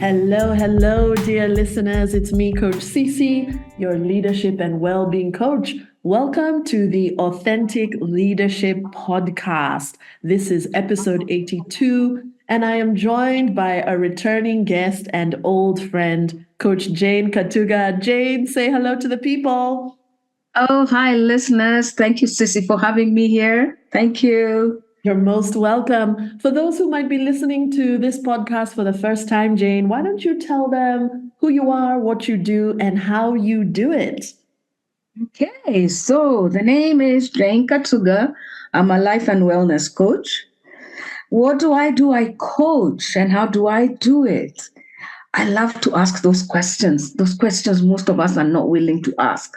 Hello, hello, dear listeners. It's me, Coach Cece, your leadership and well-being coach. Welcome to the Authentic Leadership Podcast. This is episode 82, and I am joined by a returning guest and old friend, Coach Jane Katuga. Jane, say hello to the people. Oh, hi, listeners. Thank you, Sissy, for having me here. Thank you. You're most welcome. For those who might be listening to this podcast for the first time, Jane, why don't you tell them who you are, what you do, and how you do it? Okay, so the name is Jane Katuga. I'm a life and wellness coach. What do? I coach, and how do I do it? I love to ask those questions. Those questions most of us are not willing to ask.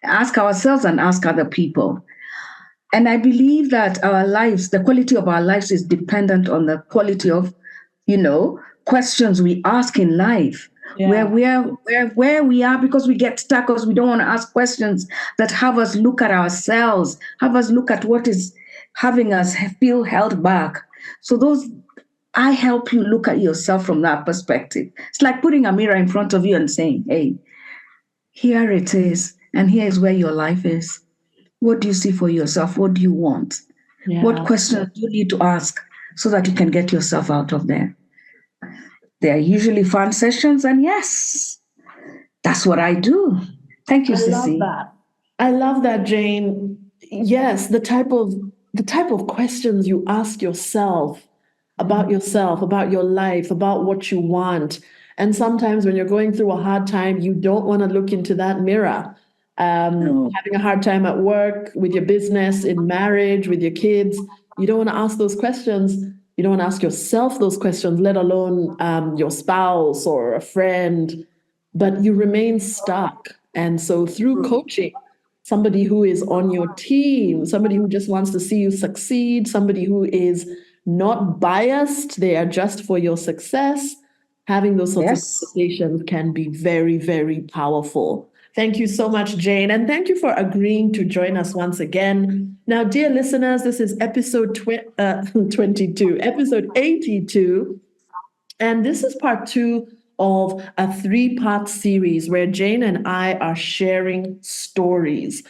Ask ourselves and ask other people. And I believe that our lives, the quality of our lives is dependent on the quality of, questions we ask in life. Yeah. Where we are, because we get stuck, because we don't want to ask questions that have us look at ourselves, have us look at what is having us feel held back. So I help you look at yourself from that perspective. It's like putting a mirror in front of you and saying, hey, here it is, and here is where your life is. What do you see for yourself? What do you want? Yeah. What questions do you need to ask so that you can get yourself out of there? They are usually fun sessions, and yes, that's what I do. Thank you, Sissy. I love that, Jane. Yes, the type of questions you ask yourself, about your life, about what you want. And sometimes when you're going through a hard time, you don't want to look into that mirror. Having a hard time at work, with your business, in marriage, with your kids, you don't want to ask those questions. You don't want to ask yourself those questions, let alone your spouse or a friend, but you remain stuck. And so through coaching, somebody who is on your team, somebody who just wants to see you succeed, somebody who is not biased, they are just for your success, having those sorts of conversations can be very, very powerful. Thank you so much, Jane. And thank you for agreeing to join us once again. Now, dear listeners, this is episode 22, episode 82. And this is part 2 of a 3-part series where Jane and I are sharing stories.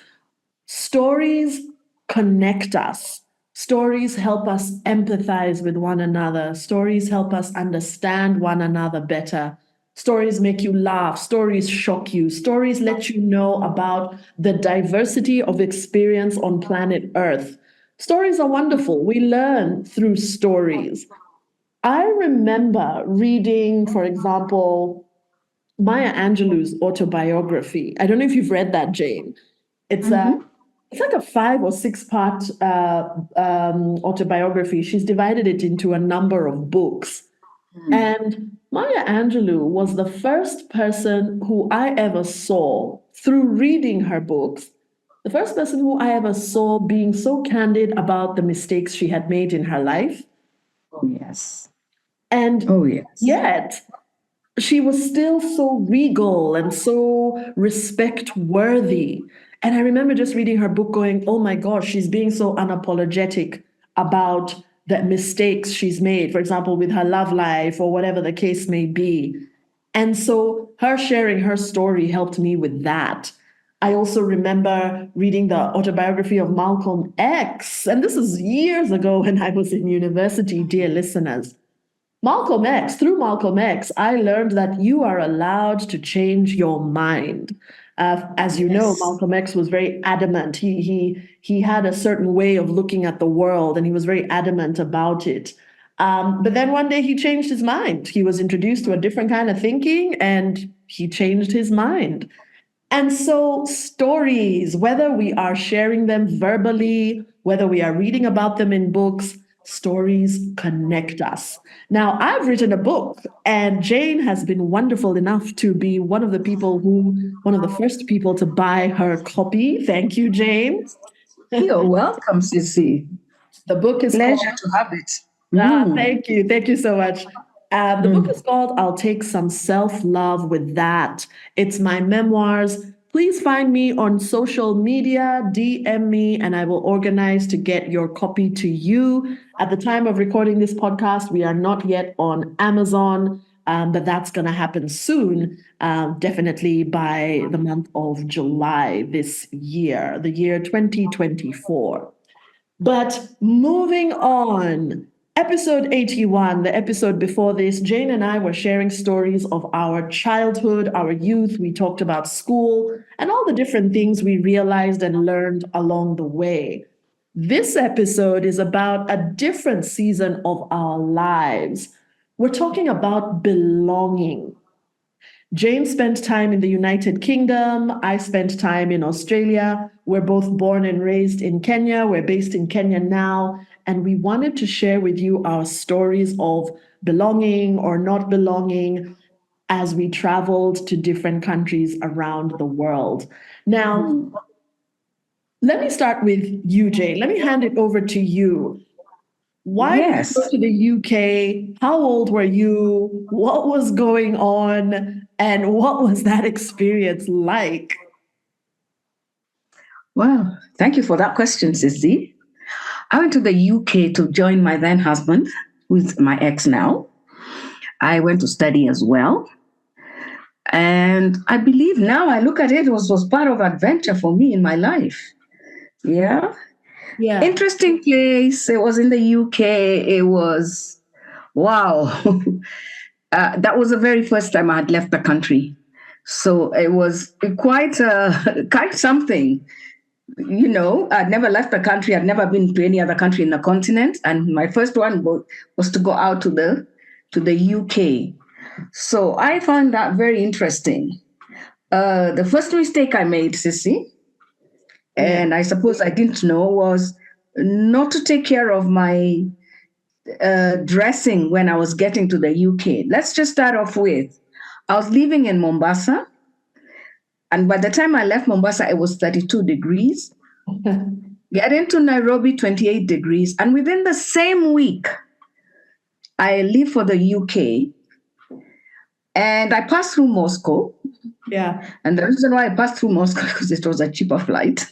Stories connect us. Stories help us empathize with one another. Stories help us understand one another better. Stories make you laugh. Stories shock you. Stories let you know about the diversity of experience on planet Earth. Stories are wonderful. We learn through stories. I remember reading, for example, Maya Angelou's autobiography. I don't know if you've read that, Jane. It's like a 5 or 6-part autobiography. She's divided it into a number of books. And Maya Angelou was the first person who I ever saw through reading her books, the first person who I ever saw being so candid about the mistakes she had made in her life. Oh, yes. And yet, she was still so regal and so respect worthy. And I remember just reading her book going, oh my gosh, she's being so unapologetic about the mistakes she's made, for example, with her love life or whatever the case may be. And so her sharing her story helped me with that. I also remember reading the autobiography of Malcolm X. And this is years ago when I was in university, dear listeners. Through Malcolm X, I learned that you are allowed to change your mind. As you know, Malcolm X was very adamant. He had a certain way of looking at the world, and he was very adamant about it. But then one day he changed his mind. He was introduced to a different kind of thinking, and he changed his mind. And so stories, whether we are sharing them verbally, whether we are reading about them in books, stories connect us. Now, I've written a book, and Jane has been wonderful enough to be one of the first people to buy her copy. Thank you, Jane. You're welcome, Sissy. The book is pleasure to have it. Thank you. Thank you so much. The book is called I'll Take Some Self-Love With That. It's my memoirs. Please find me on social media, DM me, and I will organize to get your copy to you. At the time of recording this podcast, we are not yet on Amazon. but that's going to happen soon, definitely by the month of July this year, the year 2024. But moving on, episode 81, the episode before this, Jane and I were sharing stories of our childhood, our youth. We talked about school and all the different things we realized and learned along the way. This episode is about a different season of our lives. We're talking about belonging. Jane spent time in the United Kingdom. I spent time in Australia. We're both born and raised in Kenya. We're based in Kenya now. And we wanted to share with you our stories of belonging or not belonging as we traveled to different countries around the world. Now, let me start with you, Jane. Let me hand it over to you. Why did you go to the UK? How old were you? What was going on? And what was that experience like? Well, thank you for that question, Sissy. I went to the UK to join my then husband, who's my ex now. I went to study as well. And I believe now I look at it, was part of adventure for me in my life. Yeah. Yeah. Interesting place. It was in the UK. It was, wow. That was the very first time I had left the country. So it was quite something. You know, I'd never left the country. I'd never been to any other country in the continent. And my first one was to go out to the UK. So I found that very interesting. The first mistake I made, Sissy, and I suppose I didn't know, was not to take care of my dressing when I was getting to the UK. Let's just start off with, I was living in Mombasa. And by the time I left Mombasa, it was 32 degrees. Getting to Nairobi, 28 degrees. And within the same week, I leave for the UK. And I passed through Moscow. Yeah. And the reason why I passed through Moscow because it was a cheaper flight.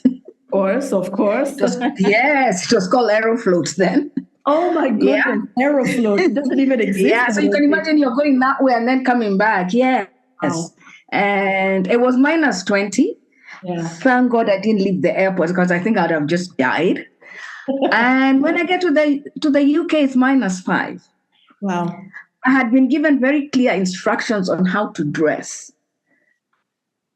Of course. Yes, it was called Aeroflot then. Oh my goodness, yeah. Aeroflot. It doesn't even exist. Yeah, so you can imagine you're going that way and then coming back. Yes. Wow. And it was minus 20. Yeah. Thank God I didn't leave the airport because I think I'd have just died. And when I get to the UK, it's minus 5. Wow. I had been given very clear instructions on how to dress,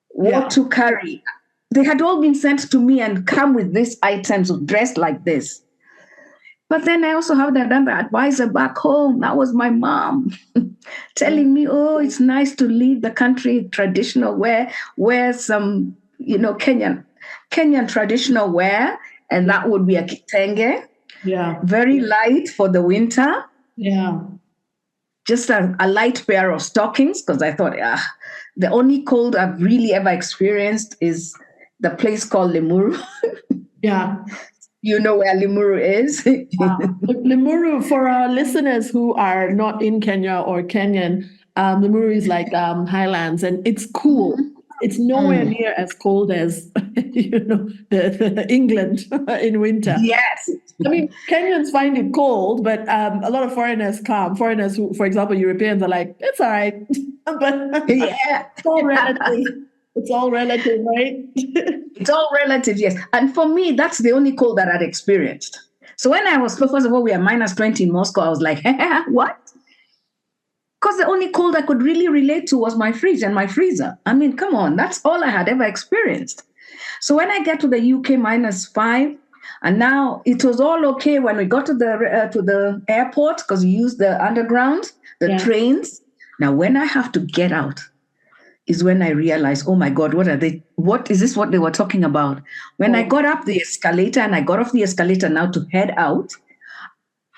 what to carry. They had all been sent to me and come with these items of dress like this. But then I also have another advisor back home. That was my mom telling me, oh, it's nice to leave the country traditional wear some, Kenyan traditional wear. And that would be a kitenge. Yeah. Very light for the winter. Yeah. Just a light pair of stockings, because I thought, the only cold I've really ever experienced is the place called Limuru. Yeah. You know where Limuru is? Limuru, for our listeners who are not in Kenya or Kenyan, Limuru is like highlands, and it's cool. It's nowhere near as cold as the England in winter. Yes. I mean, Kenyans find it cold, but a lot of foreigners come. Foreigners who, for example, Europeans are like, it's all right. But it's all relative. It's all relative, right? It's all relative, yes. And for me, that's the only cold that I'd experienced. So when I was, first of all, we are minus 20 in Moscow, I was like, what? Because the only cold I could really relate to was my fridge and my freezer. I mean, come on, that's all I had ever experienced. So when I get to the UK, minus 5, and now it was all okay when we got to the airport, because we used the underground, the trains. Now, when I have to get out, is when I realized, oh my God, what is this what they were talking about? When I got up the escalator and I got off the escalator now to head out,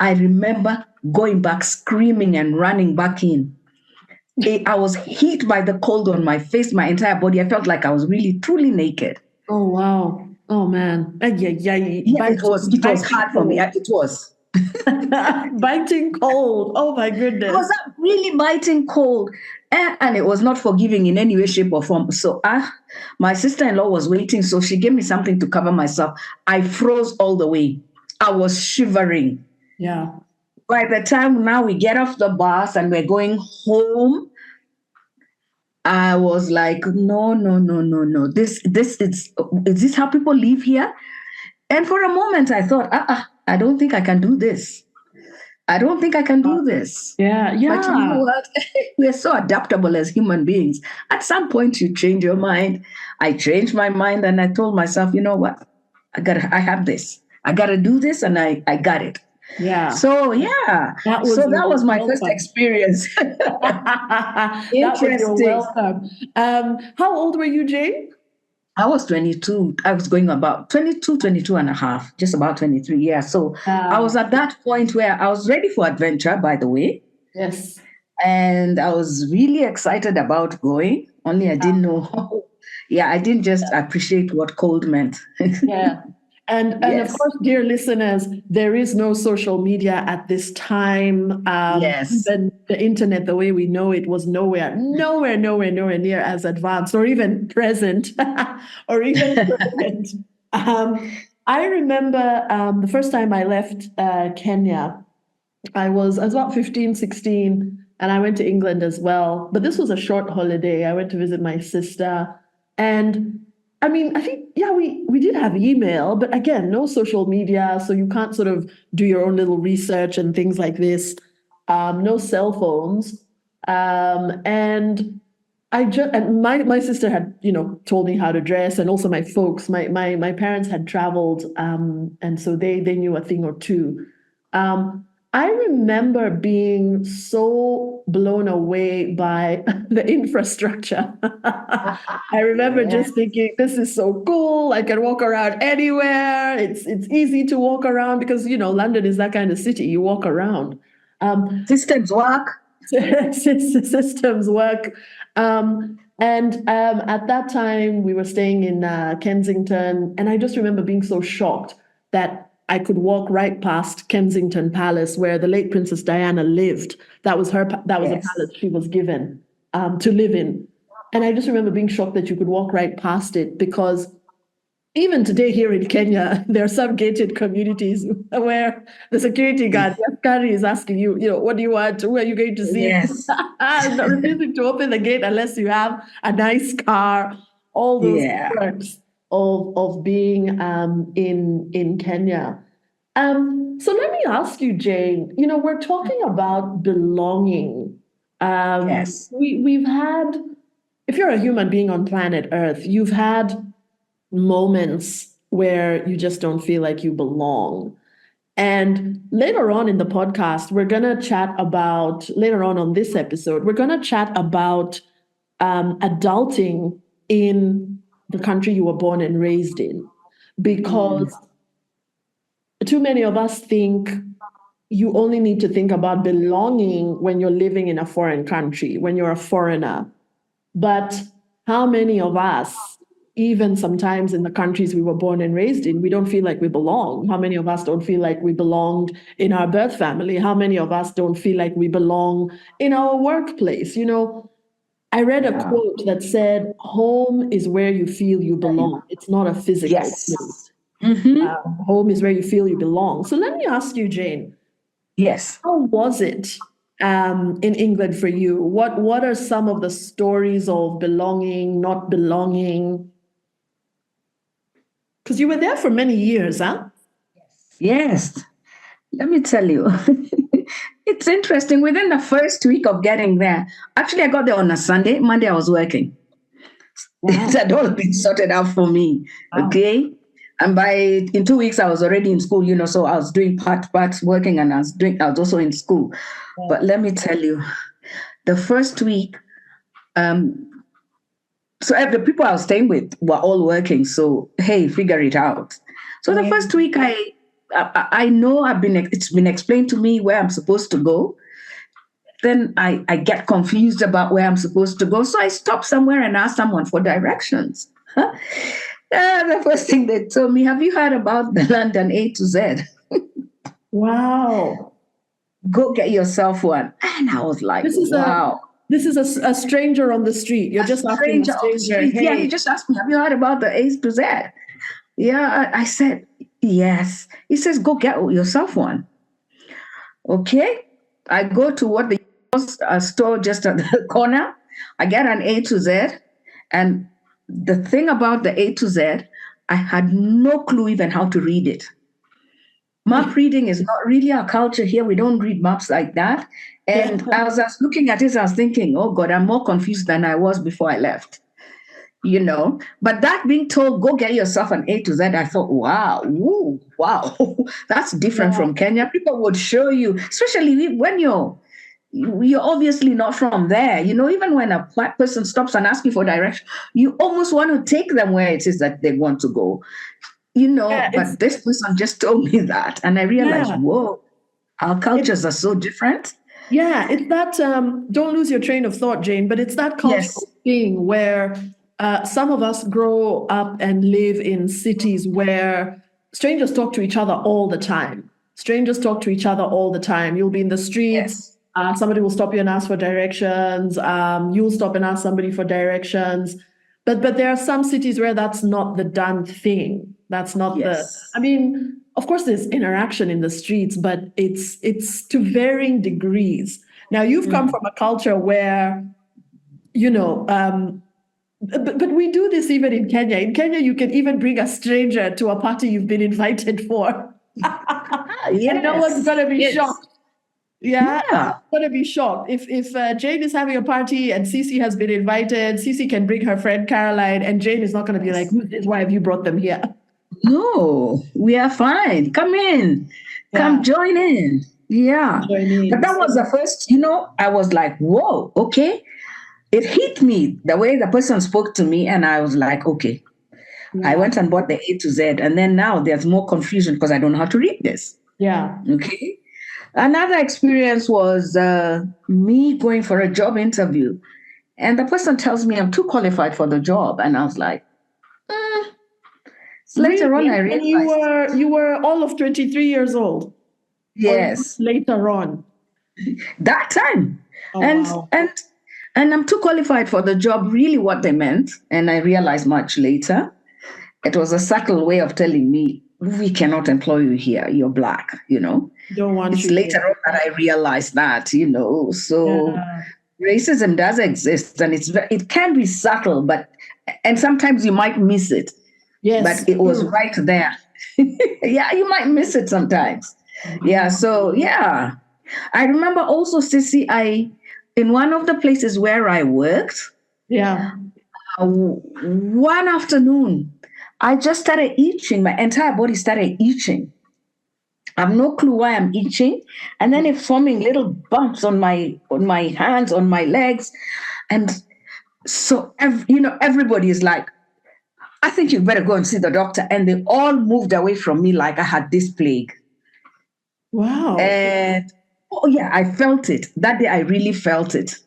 I remember going back, screaming and running back in. I was hit by the cold on my face, my entire body. I felt like I was really, truly naked. Oh, wow. Oh, man. Yeah, it was hard for me. It was. Biting cold. Oh, my goodness. It was really biting cold. And it was not forgiving in any way, shape, or form. So my sister-in-law was waiting, so she gave me something to cover myself. I froze all the way. I was shivering. Yeah. By the time now we get off the bus and we're going home, I was like, no, no, no, no, no. This is this how people live here? And for a moment, I thought, I don't think I can do this. I don't think I can do this. Yeah, But you know yeah. what? We're so adaptable as human beings. At some point, you change your mind. I changed my mind and I told myself, you know what? I have this. I gotta do this, and I got it. Yeah. So yeah. That So was that your was my first welcome. experience. That was your Interesting. welcome. How old were you, Jane? I was 22. I was going about 22, 22 and a half, just about 23. Yeah. So I was at that point where I was ready for adventure, by the way. Yes. And I was really excited about going, only I didn't know how. Yeah, I didn't just appreciate what cold meant. Yeah. And of Yes. course, dear listeners, there is no social media at this time. Yes. Even the internet, the way we know it, was nowhere near as advanced or even present or even present. I remember the first time I left Kenya, I was about 15, 16, and I went to England as well. But this was a short holiday. I went to visit my sister. And I mean, I think, yeah, we did have email, but again, no social media. So you can't sort of do your own little research and things like this. No cell phones. And my sister had, told me how to dress, and also my folks, my parents had traveled, and so they knew a thing or two. Um, I remember being so blown away by the infrastructure. I remember just thinking, this is so cool. I can walk around anywhere. It's easy to walk around because, London is that kind of city. You walk around. Systems work. Systems work. And at that time, we were staying in Kensington, and I just remember being so shocked that I could walk right past Kensington Palace, where the late Princess Diana lived. That was a palace she was given to live in. And I just remember being shocked that you could walk right past it, because even today here in Kenya, there are some gated communities where the security guard, the askari, is asking you, what do you want? Who are you going to see? Yes. And refusing to open the gate unless you have a nice car. All those Yeah. perks of being in Kenya. So let me ask you, Jane, we're talking about belonging. Yes. We've had, if you're a human being on planet Earth, you've had moments where you just don't feel like you belong. And later on in the podcast, later on this episode, we're going to chat about adulting in the country you were born and raised in. Because too many of us think you only need to think about belonging when you're living in a foreign country, when you're a foreigner. But how many of us, even sometimes in the countries we were born and raised in, we don't feel like we belong? How many of us don't feel like we belonged in our birth family? How many of us don't feel like we belong in our workplace? I read a quote that said, home is where you feel you belong. It's not a physical place. Home is where you feel you belong. So let me ask you, Jane. Yes. How was it in England for you? What are some of the stories of belonging, not belonging? Because you were there for many years, huh? Yes. Let me tell you. It's interesting. Within the first week of getting there, actually, I got there on a Sunday. Monday, I was working. Wow. It had all been sorted out for me. Wow. Okay. And in 2 weeks, I was already in school, so I was doing part working, and I was also in school. Yeah. But let me tell you, the first week, so the people I was staying with were all working. So, hey, figure it out. So the first week, I know it's been explained to me where I'm supposed to go. Then I get confused about where I'm supposed to go. So I stop somewhere and ask someone for directions. The first thing they told me, have you heard about the London A to Z? Wow. Go get yourself one. And I was like, wow. This is a stranger on the street. You're just asking a stranger. Hey. Yeah, he just asked me, have you heard about the A to Z? Yeah, I said, yes. He says, go get yourself one. Okay, I go to what the store just at the corner. I get an A to Z, and the thing about the A to Z, I had no clue even how to read it. Map reading is not really our culture here. We don't read maps like that. And as I was looking at it, I was thinking, oh God, I'm more confused than I was before I left. But that being told, go get yourself an A to Z, I thought, wow, woo, wow, that's different from Kenya. People would show you, especially when you're obviously not from there. Even when a black person stops and asks you for direction, you almost want to take them where it is that they want to go. But this person just told me that, and I realized, whoa, our cultures are so different. Yeah, it's that, don't lose your train of thought, Jane, but it's that cultural thing where some of us grow up and live in cities where strangers talk to each other all the time. You'll be in the streets, somebody will stop you and ask for directions. You'll stop and ask somebody for directions. But there are some cities where that's not the done thing. That's not of course, there's interaction in the streets, but it's to varying degrees. Now, you've come from a culture where, but we do this even in Kenya. In Kenya, you can even bring a stranger to a party you've been invited for. And no one's going to be shocked. Yeah. Going to be shocked. If Jane is having a party and Cece has been invited, Cece can bring her friend Caroline, and Jane is not going to be like, who's this? Why have you brought them here? No, we are fine. Come in. Come join in. Yeah. But that was the first, I was like, whoa, okay. It hit me the way the person spoke to me, and I was like, okay. I went and bought the A to Z, and then now there's more confusion because I don't know how to read this. Yeah. Okay. Another experience was me going for a job interview, and the person tells me I'm too qualified for the job, and I was like, Later on, I realized. And you were all of 23 years old. Yes. Later on. That time. And I'm too qualified for the job, really what they meant. And I realized much later, it was a subtle way of telling me, we cannot employ you here. You're Black, Don't want it's you later here. on that I realized that, So racism does exist, and it can be subtle, and sometimes you might miss it. Yes. But it was right there. Yeah, you might miss it sometimes. Yeah, so yeah. I remember also, Sissy, in one of the places where I worked, one afternoon, I just started itching. My entire body started itching. I have no clue why I'm itching. And then it's forming little bumps on my hands, on my legs. And so, everybody is like, I think you better go and see the doctor. And they all moved away from me like I had this plague. Wow. And I felt it. That day I really felt it.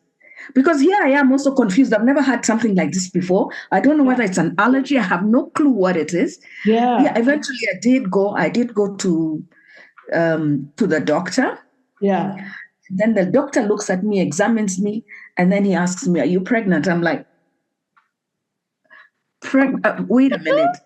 Because here I am also confused. I've never had something like this before. I don't know whether it's an allergy. I have no clue what it is. Yeah. Eventually I did go to the doctor. Yeah. Then the doctor looks at me, examines me, and then he asks me, "Are you pregnant?" I'm like, wait a minute.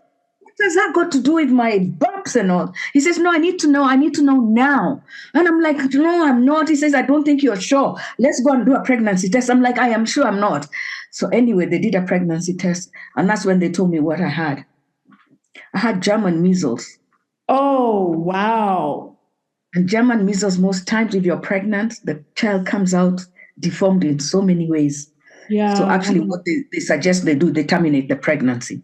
What does that got to do with my bumps and all? He says, no, I need to know now. And I'm like, no, I'm not. He says, I don't think you're sure. Let's go and do a pregnancy test. I'm like, I am sure I'm not. So anyway, they did a pregnancy test. And that's when they told me what I had. I had German measles. Oh, wow. And German measles, most times if you're pregnant, the child comes out deformed in so many ways. Yeah. So actually what they suggest they do, they terminate the pregnancy.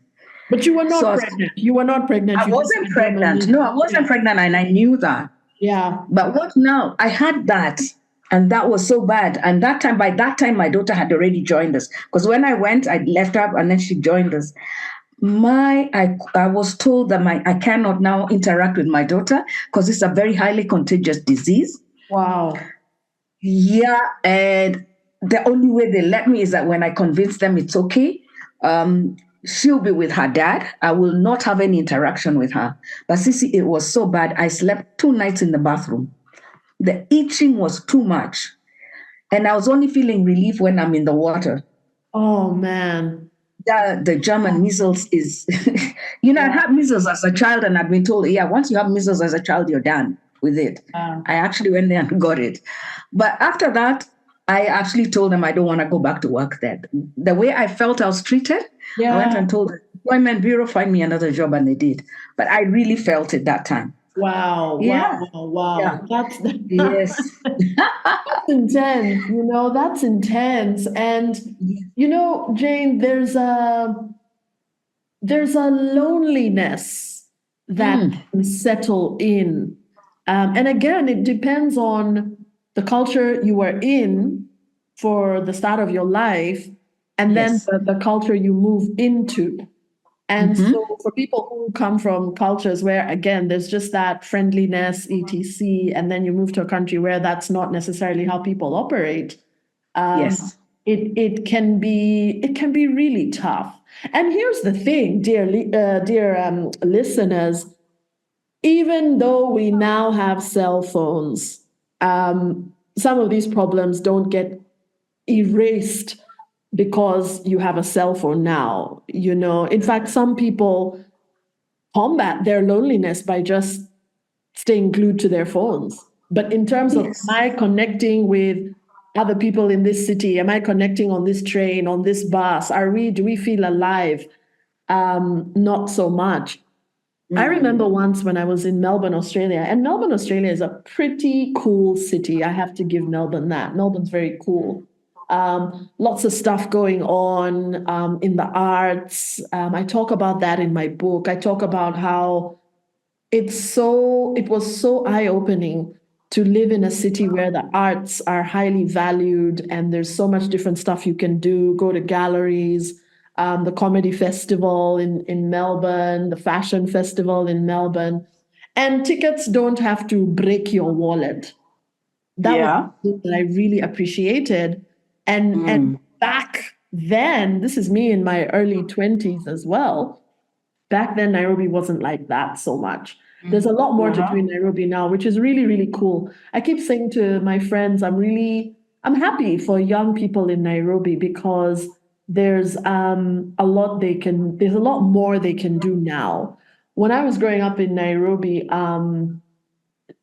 But you were not pregnant. You were not pregnant. I wasn't pregnant. No, I wasn't pregnant, and I knew that. Yeah. But what now? I had that, and that was so bad. And by that time, my daughter had already joined us. Because when I went, I left her, and then she joined us. I was told that I cannot now interact with my daughter because it's a very highly contagious disease. Wow. Yeah, and the only way they let me is that when I convince them it's okay, she'll be with her dad. I will not have any interaction with her. But Sissy, it was so bad. I slept 2 nights in the bathroom. The itching was too much. And I was only feeling relief when I'm in the water. Oh, man. The German measles is, I had measles as a child, and I'd been told, once you have measles as a child, you're done. with it. Yeah. I actually went there and got it. But after that, I actually told them I don't want to go back to work there. The way I felt I was treated, I went Yeah. and told the Employment Bureau, find me another job, and they did. But I really felt it that time. Wow. Yeah. Wow. Wow. Yeah. That's Yes. intense. That's intense. And Jane, there's a loneliness that can settle in. And again, it depends on the culture you were in for the start of your life, and then Yes. the culture you move into. And so for people who come from cultures where, again, there's just that friendliness, etc., and then you move to a country where that's not necessarily how people operate, Yes. it can be really tough. And here's the thing, dear listeners, even though we now have cell phones, some of these problems don't get erased because you have a cell phone now. In fact, some people combat their loneliness by just staying glued to their phones. But in terms of, Yes. am I connecting with other people in this city? Am I connecting on this train, on this bus? Do we feel alive? Not so much. I remember once when I was in Melbourne, Australia, and Melbourne, Australia is a pretty cool city. I have to give Melbourne that. Melbourne's very cool. Lots of stuff going on in the arts. I talk about that in my book. I talk about how it was so eye-opening to live in a city where the arts are highly valued and there's so much different stuff you can do, go to galleries, the comedy festival in Melbourne, the fashion festival in Melbourne. And tickets don't have to break your wallet. That was Yeah. something that I really appreciated. And back then, this is me in my early 20s as well. Back then, Nairobi wasn't like that so much. There's a lot more to do in Nairobi now, which is really, really cool. I keep saying to my friends, I'm happy for young people in Nairobi because there's there's a lot more they can do now. When I was growing up in Nairobi,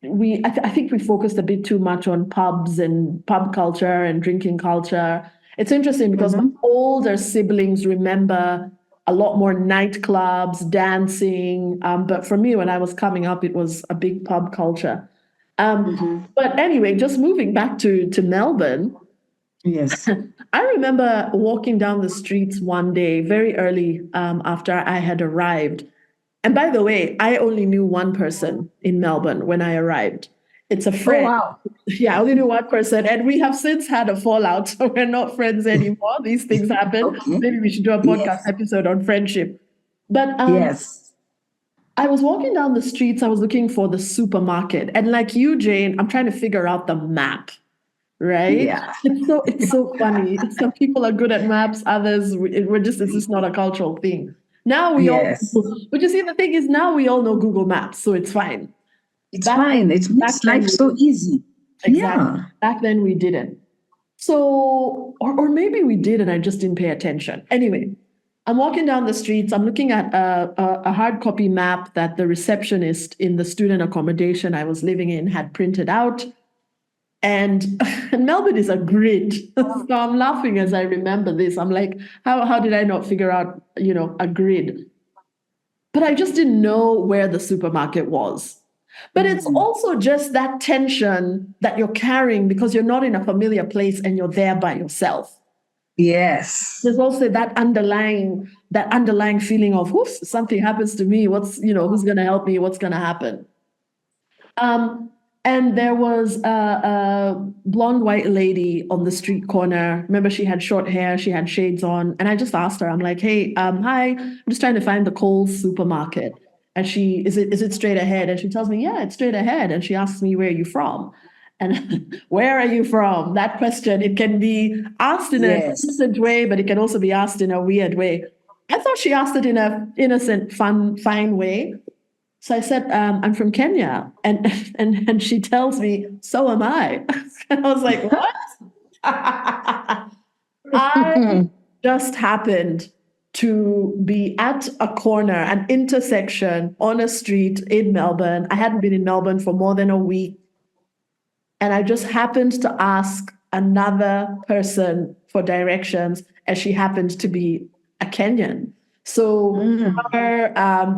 I think we focused a bit too much on pubs and pub culture and drinking culture. It's interesting because my older siblings remember a lot more nightclubs, dancing. But for me, when I was coming up, it was a big pub culture. But anyway, just moving back to Melbourne, Yes. I remember walking down the streets one day, very early after I had arrived. And by the way, I only knew one person in Melbourne when I arrived. It's a Oh, friend. wow. Yeah, I only knew one person. And we have since had a fallout. So we're not friends anymore. These things happen. Okay. Maybe we should do a podcast Yes. episode on friendship. But Yes. I was walking down the streets. I was looking for the supermarket. And like you, Jane, I'm trying to figure out the map. Right? Yeah. It's so funny. Some people are good at maps, others it's just not a cultural thing. Now Yes. but you see, the thing is now we all know Google Maps, so it's fine. It's Back fine. It back makes then life so easy. exactly. Yeah. Back then we didn't. So or maybe we did and I just didn't pay attention. Anyway, I'm walking down the streets. I'm looking at a hard copy map that the receptionist in the student accommodation I was living in had printed out. And Melbourne is a grid. So I'm laughing as I remember this. I'm like, how did I not figure out, a grid? But I just didn't know where the supermarket was. But it's also just that tension that you're carrying because you're not in a familiar place and you're there by yourself. Yes. There's also that underlying feeling of, oof, something happens to me. Who's going to help me? What's going to happen? And there was a blonde white lady on the street corner. Remember, she had short hair, she had shades on. And I just asked her, I'm like, hey, hi, I'm just trying to find the Coles supermarket. And is it straight ahead? And she tells me, yeah, it's straight ahead. And she asks me, where are you from? And where are you from? That question, it can be asked in an Yes. innocent way, but it can also be asked in a weird way. I thought she asked it in an innocent, fun, fine way. So I said, I'm from Kenya. And she tells me, so am I. And I was like, what? I just happened to be at a corner, an intersection on a street in Melbourne. I hadn't been in Melbourne for more than a week. And I just happened to ask another person for directions, and she happened to be a Kenyan. So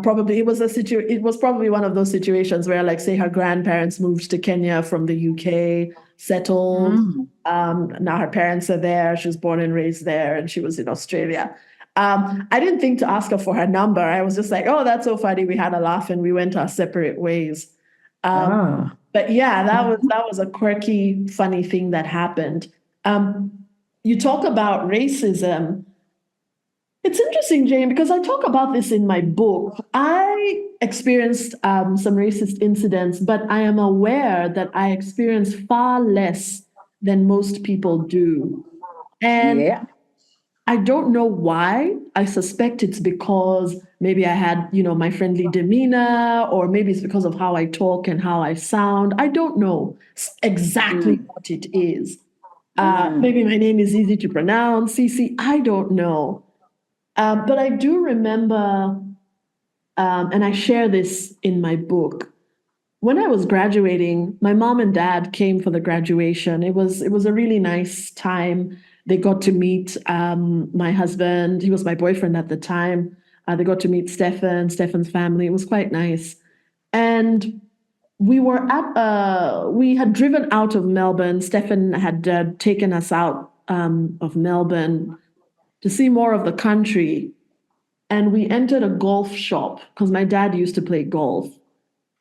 probably it was probably one of those situations where, like, say her grandparents moved to Kenya from the UK, settled. Now her parents are there. She was born and raised there, and she was in Australia. I didn't think to ask her for her number. I was just like, oh, that's so funny. We had a laugh and we went our separate ways. But yeah, that was a quirky, funny thing that happened. You talk about racism. It's interesting, Jane, because I talk about this in my book. I experienced some racist incidents, but I am aware that I experienced far less than most people do. And I don't know why. I suspect it's because maybe I had, my friendly demeanor, or maybe it's because of how I talk and how I sound. I don't know exactly what it is. Maybe my name is easy to pronounce, Cece. I don't know. But I do remember, and I share this in my book, when I was graduating, my mom and dad came for the graduation. It was a really nice time. They got to meet my husband. He was my boyfriend at the time. They got to meet Stefan's family. It was quite nice. And we had driven out of Melbourne. Stefan had taken us out of Melbourne to see more of the country. And we entered a golf shop because my dad used to play golf.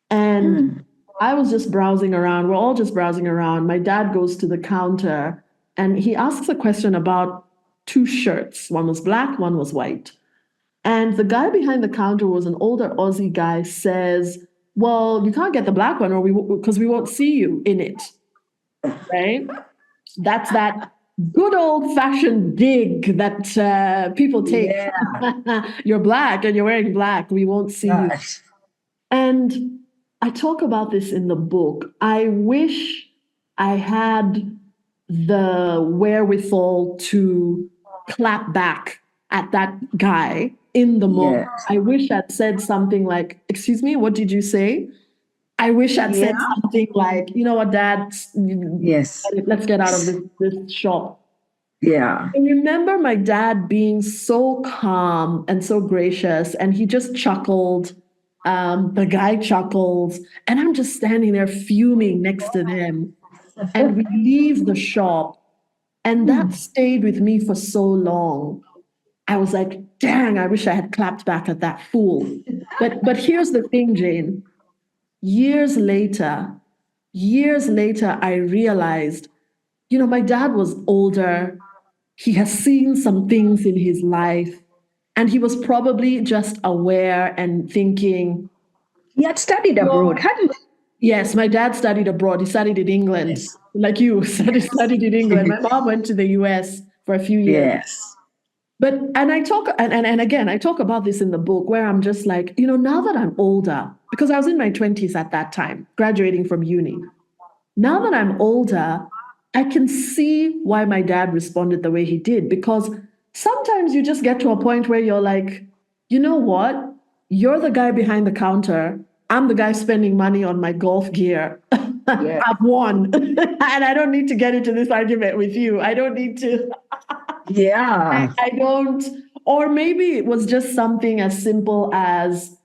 And I was just browsing around. We're all just browsing around. My dad goes to the counter and he asks a question about two shirts. One was black, one was white. And the guy behind the counter was an older Aussie guy, says, well, you can't get the black one because we won't see you in it. Right? That's that good old-fashioned dig that people take. Yeah. You're black and you're wearing black. We won't see you. And I talk about this in the book. I wish I had the wherewithal to clap back at that guy in the moment. Yes. I wish I'd said something like, excuse me, what did you say? I wish I'd said something like, you know what, Dad? Yes. Let's get out of this shop. Yeah. I remember my dad being so calm and so gracious, and he just chuckled. The guy chuckles, and I'm just standing there fuming next to them. And we leave the shop, and that stayed with me for so long. I was like, dang, I wish I had clapped back at that fool. But here's the thing, Jane. Years later, I realized, my dad was older. He has seen some things in his life. And he was probably just aware and thinking. He had studied abroad, hadn't he? Yes, my dad studied abroad. He studied in England, yes. Like you studied in England. My mom went to the US for a few years. Yes. But, and I talk, and again, I talk about this in the book where I'm just like, now that I'm older, because I was in my 20s at that time, graduating from uni. Now that I'm older, I can see why my dad responded the way he did, because sometimes you just get to a point where you're like, you know what? You're the guy behind the counter. I'm the guy spending money on my golf gear. Yeah. I've won. And I don't need to get into this argument with you. I don't need to. Yeah. I don't. Or maybe it was just something as simple as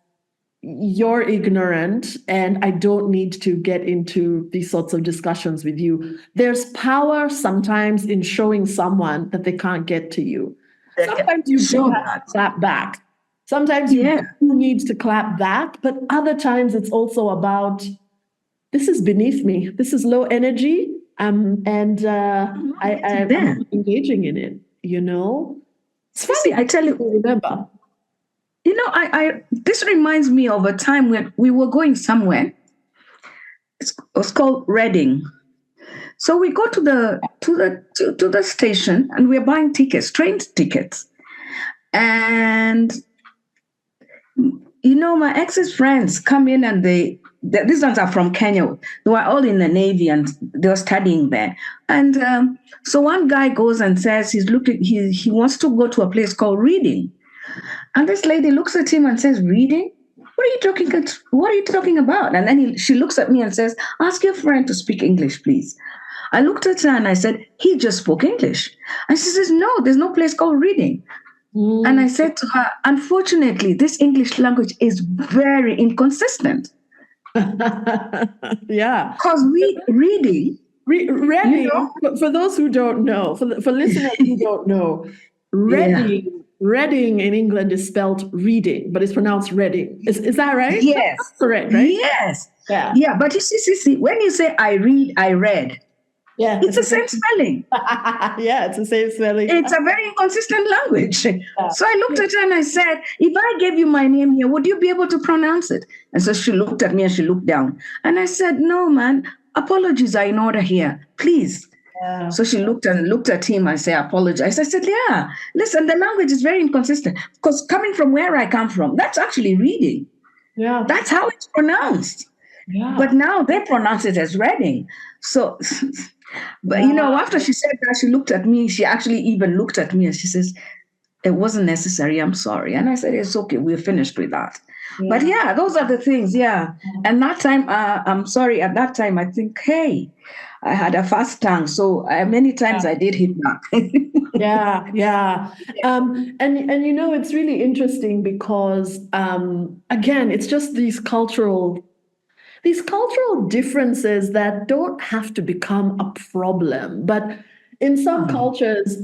you're ignorant and I don't need to get into these sorts of discussions with you. There's power sometimes in showing someone that they can't get to you. Sometimes you do have to clap back. Sometimes you do need to clap back, but other times it's also about, this is beneath me. This is low energy, and I'm engaging in it, It's funny, I tell you, remember. I this reminds me of a time when we were going somewhere. It was called Reading. So we go to the station and we're buying tickets, train tickets. And my ex's friends come in and these ones are from Kenya. They were all in the Navy and they were studying there. And so one guy goes and says he wants to go to a place called Reading. And this lady looks at him and says, reading? What are you talking about? And then she looks at me and says, ask your friend to speak English, please. I looked at her and I said, he just spoke English. And she says, no, there's no place called reading. And I said to her, unfortunately, this English language is very inconsistent. Yeah. Because reading, reading, for those who don't know, for listeners who don't know, reading in England is spelled reading, but it's pronounced reading. Is that right? Yes. That's correct, right? Yes. Yeah. Yeah, but you see, when you say I read, yeah, it's the same spelling. Yeah, it's the same spelling. It's a very inconsistent language. Yeah. So I looked at her and I said, if I gave you my name here, would you be able to pronounce it? And so she looked at me and she looked down. And I said, no, man, apologies are in order here, please. Yeah. So she looked at him and said, apologize. I said, yeah, listen, the language is very inconsistent. Because coming from where I come from, that's actually reading. Yeah. That's how it's pronounced. Yeah. But now they pronounce it as reading. So, but after she said that, she looked at me. She actually even looked at me and she says, it wasn't necessary. I'm sorry. And I said, it's okay. We're finished with that. Yeah. But yeah, those are the things. Yeah. And that time, I'm sorry. At that time, I think, hey, I had a fast tongue. So many times I did hit back. Yeah. And it's really interesting because, again, it's just these cultural differences that don't have to become a problem. But in some cultures,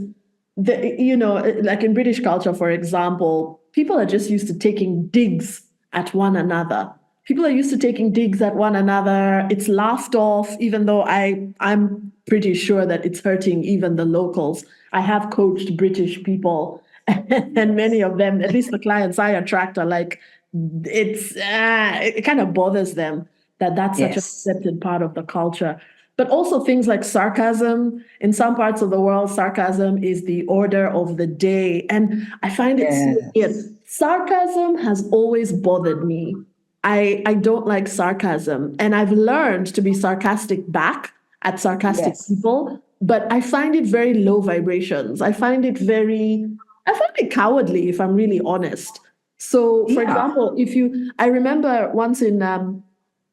like in British culture, for example, people are just used to taking digs at one another. People are used to taking digs at one another. It's laughed off, even though I'm pretty sure that it's hurting even the locals. I have coached British people, and many of them, at least the clients I attract, are like, it kind of bothers them that's such an accepted part of the culture. But also things like sarcasm. In some parts of the world, sarcasm is the order of the day. And I find it so weird. Sarcasm has always bothered me. I don't like sarcasm. And I've learned to be sarcastic back at sarcastic people. But I find it very low vibrations. I find it cowardly, if I'm really honest. So, for example, I remember once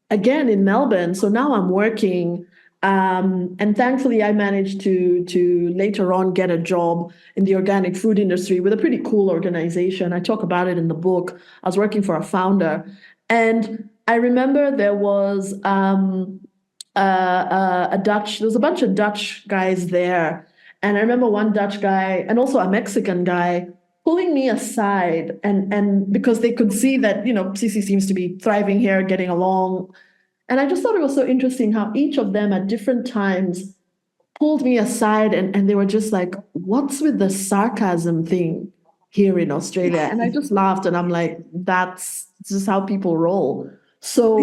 again in Melbourne, so now I'm working, and thankfully I managed to later on get a job in the organic food industry with a pretty cool organization. I talk about it in the book. I was working for a founder, and I remember there was there was a bunch of Dutch guys there, and I remember one Dutch guy and also a Mexican guy pulling me aside, and because they could see that, Cici seems to be thriving here, getting along. And I just thought it was so interesting how each of them at different times pulled me aside and they were just like, what's with the sarcasm thing here in Australia? And I just laughed and I'm like, that's just how people roll. So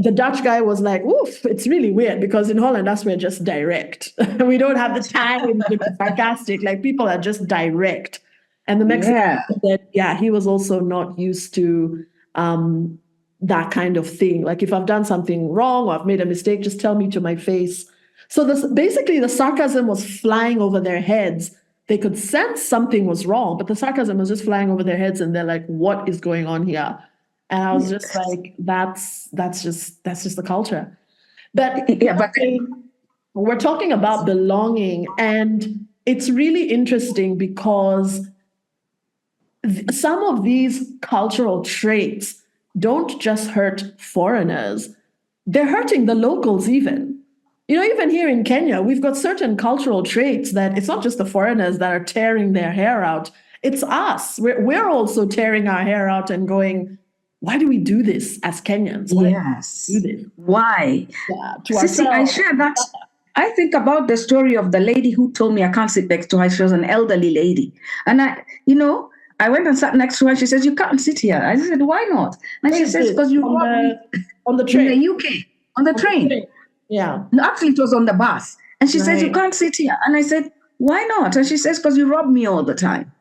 the Dutch guy was like, oof, it's really weird because in Holland, us, we're just direct. We don't have the time to be sarcastic. Like, people are just direct. And the Mexican said, he was also not used to that kind of thing. Like, if I've done something wrong or I've made a mistake, just tell me to my face. So basically the sarcasm was flying over their heads. They could sense something was wrong, but the sarcasm was just flying over their heads and they're like, what is going on here? And I was just like, that's just the culture. But we're talking about belonging, and it's really interesting because some of these cultural traits don't just hurt foreigners, they're hurting the locals even. Even here in Kenya, we've got certain cultural traits that it's not just the foreigners that are tearing their hair out, it's us. We're also tearing our hair out and going, why do we do this as Kenyans? Why do we do this? Why? Sissy, I share that. I think about the story of the lady who told me I can't sit next to her. She was an elderly lady. And I went and sat next to her and she says, you can't sit here. I said, why not? And she says, because you on the train. In the UK, on the train. Yeah. No, actually, it was on the bus. And she says, you can't sit here. And I said, why not? And she says, because you rob me all the time.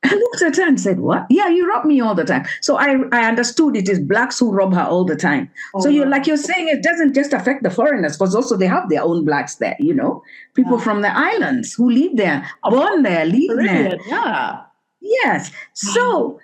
I looked at her and said, what? Yeah, you rob me all the time. So I understood it is blacks who rob her all the time. So you're saying, it doesn't just affect the foreigners, because also they have their own blacks there, people from the islands who live there, born there, live there. Yes. So,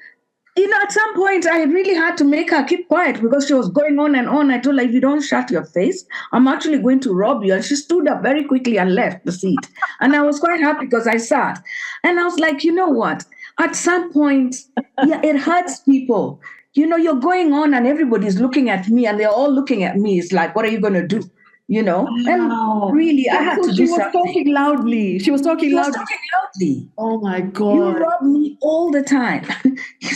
at some point, I really had to make her keep quiet because she was going on and on. I told her, if you don't shut your face, I'm actually going to rob you. And she stood up very quickly and left the seat. And I was quite happy because I sat. And I was like, you know what? At some point, yeah, it hurts people. You're going on and everybody's looking at me and they're all looking at me. It's like, what are you going to do? And Wow. really, I had So to she do was something. talking loudly. She was talking She was loudly. talking loudly. Oh my You God. rob me all the time.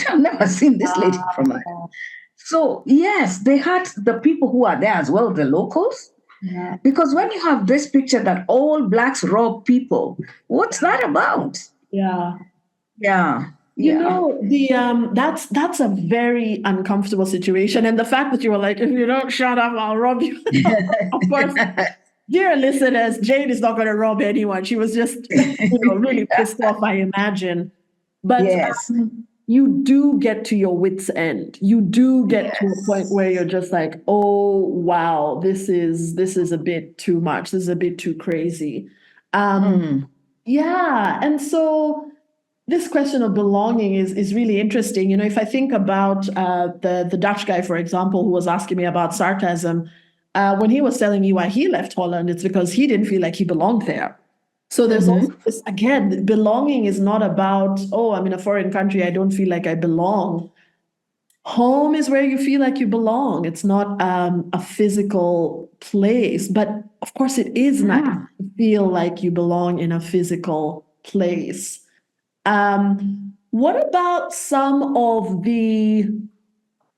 I've never seen this lady from her. So, yes, they had the people who are there as well, the locals. Yeah. Because when you have this picture that all blacks rob people, what's that about? Yeah. Yeah. You Yeah. know, that's a very uncomfortable situation. And the fact that you were like, if you don't shut up, I'll rob you. Of course, dear listeners, Jane is not going to rob anyone. She was just, really pissed off, I imagine. But Yes. you do get to your wits' end. You do get to a point where you're just like, oh wow, this is a bit too much. This is a bit too crazy. Yeah, and so this question of belonging is really interesting. If I think about the Dutch guy, for example, who was asking me about sarcasm, when he was telling me why he left Holland, it's because he didn't feel like he belonged there. So there's also this, again, belonging is not about, oh, I'm in a foreign country, I don't feel like I belong. Home is where you feel like you belong. It's not a physical place, but of course it is nice to feel like you belong in a physical place. What about some of the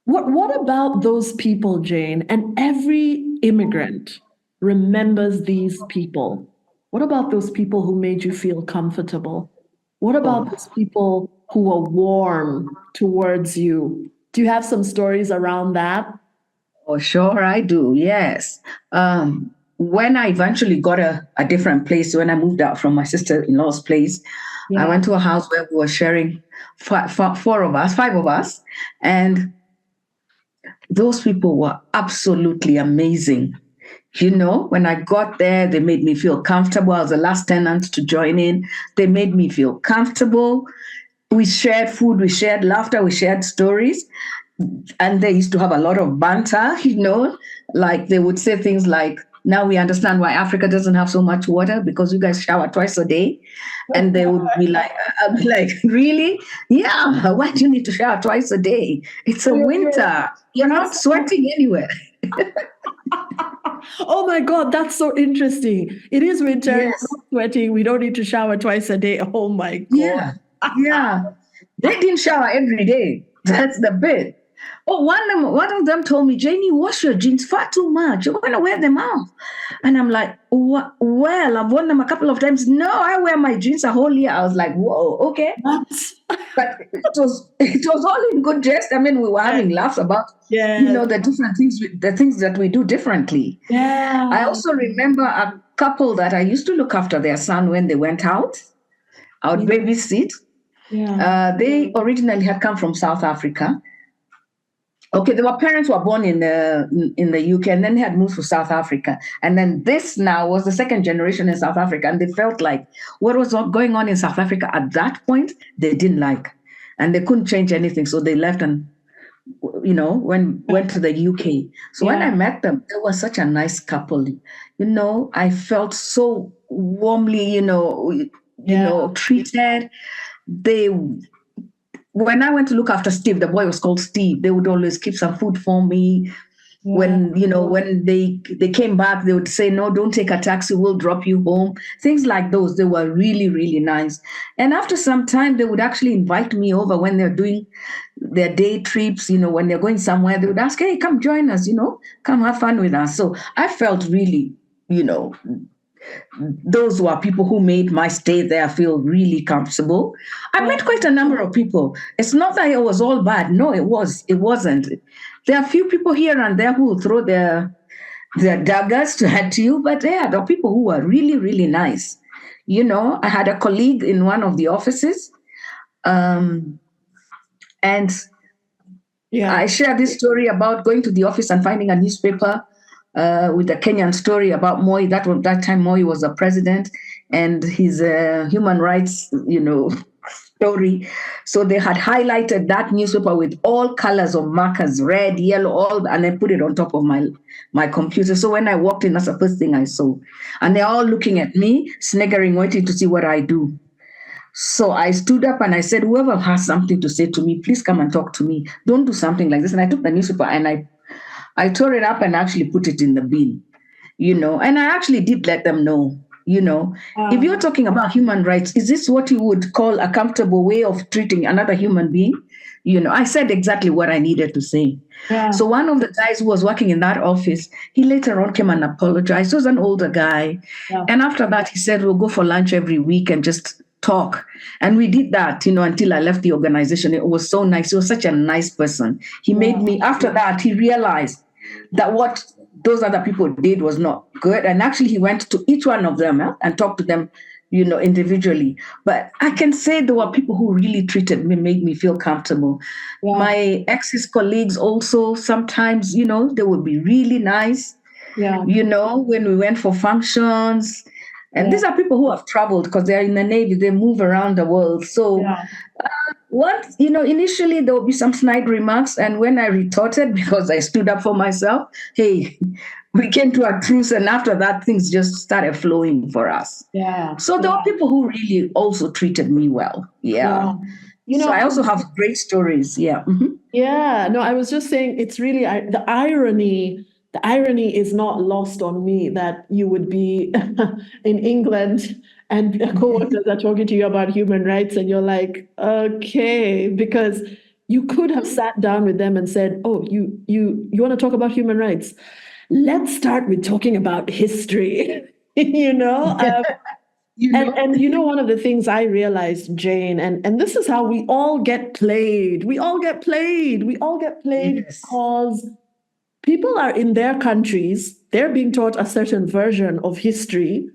what about those people, Jane? And every immigrant remembers these people. What about those people who made you feel comfortable? What about those people who were warm towards you? Do you have some stories around that? Oh, sure, I do. Yes. When I eventually got a different place, when I moved out from my sister-in-law's place, I went to a house where we were sharing five of us, and those people were absolutely amazing. When I got there, they made me feel comfortable. I was the last tenant to join in. They made me feel comfortable. We shared food, we shared laughter, we shared stories. And they used to have a lot of banter, like they would say things like, now we understand why Africa doesn't have so much water because you guys shower twice a day. And they would be like, I'd be like, really? Yeah, why do you need to shower twice a day? It's a winter. You're not sweating anywhere. Oh my God, that's so interesting. It is winter, Yes. we're not sweating, we don't need to shower twice a day. Oh my God. Yeah. Yeah. They didn't shower every day. That's the bit. Oh, one of them told me, Janie, wash your jeans far too much. You're going to wear them out. And I'm like, well, I've worn them a couple of times. No, I wear my jeans a whole year. I was like, whoa, okay. But it was all in good jest. I mean, we were having laughs about, the different things, the things that we do differently. Yeah. I also remember a couple that I used to look after their son when they went out. I would babysit. Yeah. They originally had come from South Africa. Okay, their parents were born in the UK and then they had moved to South Africa. And then this now was the second generation in South Africa. And they felt like what was going on in South Africa at that point, they didn't like. And they couldn't change anything. So they left and, went to the UK. So when I met them, they were such a nice couple. I felt so warmly, treated. When I went to look after Steve, the boy was called Steve, they would always keep some food for me. Yeah. When they came back, they would say, no, don't take a taxi, we'll drop you home. Things like those, they were really, really nice. And after some time, they would actually invite me over when they're doing their day trips, when they're going somewhere, they would ask, hey, come join us, come have fun with us. So I felt really, those were people who made my stay there feel really comfortable. I met quite a number of people. It's not that it was all bad. No, it wasn't. There are a few people here and there who will throw their daggers at you, but there are people who are really, really nice. I had a colleague in one of the offices, and I shared this story about going to the office and finding a newspaper with a Kenyan story about Moi. That time Moi was a president, and his human rights, story. So they had highlighted that newspaper with all colors of markers, red, yellow, all, and then put it on top of my computer. So when I walked in, that's the first thing I saw. And they're all looking at me, sniggering, waiting to see what I do. So I stood up and I said, whoever has something to say to me, please come and talk to me. Don't do something like this. And I took the newspaper and I tore it up and actually put it in the bin, and I actually did let them know, if you're talking about human rights, is this what you would call a comfortable way of treating another human being? I said exactly what I needed to say. Yeah. So one of the guys who was working in that office, he later on came and apologized. He was an older guy. Yeah. And after that, he said, we'll go for lunch every week and just talk. And we did that, until I left the organization. It was so nice. He was such a nice person. He made me, after that, he realized that what those other people did was not good. And actually, he went to each one of them and talked to them, individually. But I can say there were people who really treated me, made me feel comfortable. Yeah. My ex's colleagues also, sometimes, they would be really nice, when we went for functions. And these are people who have traveled because they're in the Navy, they move around the world. So initially there would be some snide remarks. And when I retorted, because I stood up for myself, hey, we came to a truce. And after that, things just started flowing for us. Yeah. So there were people who really also treated me well. Yeah. So I also have great stories. Yeah. Mm-hmm. Yeah. No, I was just saying it's really the irony. The irony is not lost on me that you would be in England and coworkers are talking to you about human rights and you're like, okay, because you could have sat down with them and said, oh, you want to talk about human rights? Let's start with talking about history, And one of the things I realized, Jane, and this is how we all get played. We all get played. Because people are in their countries, they're being taught a certain version of history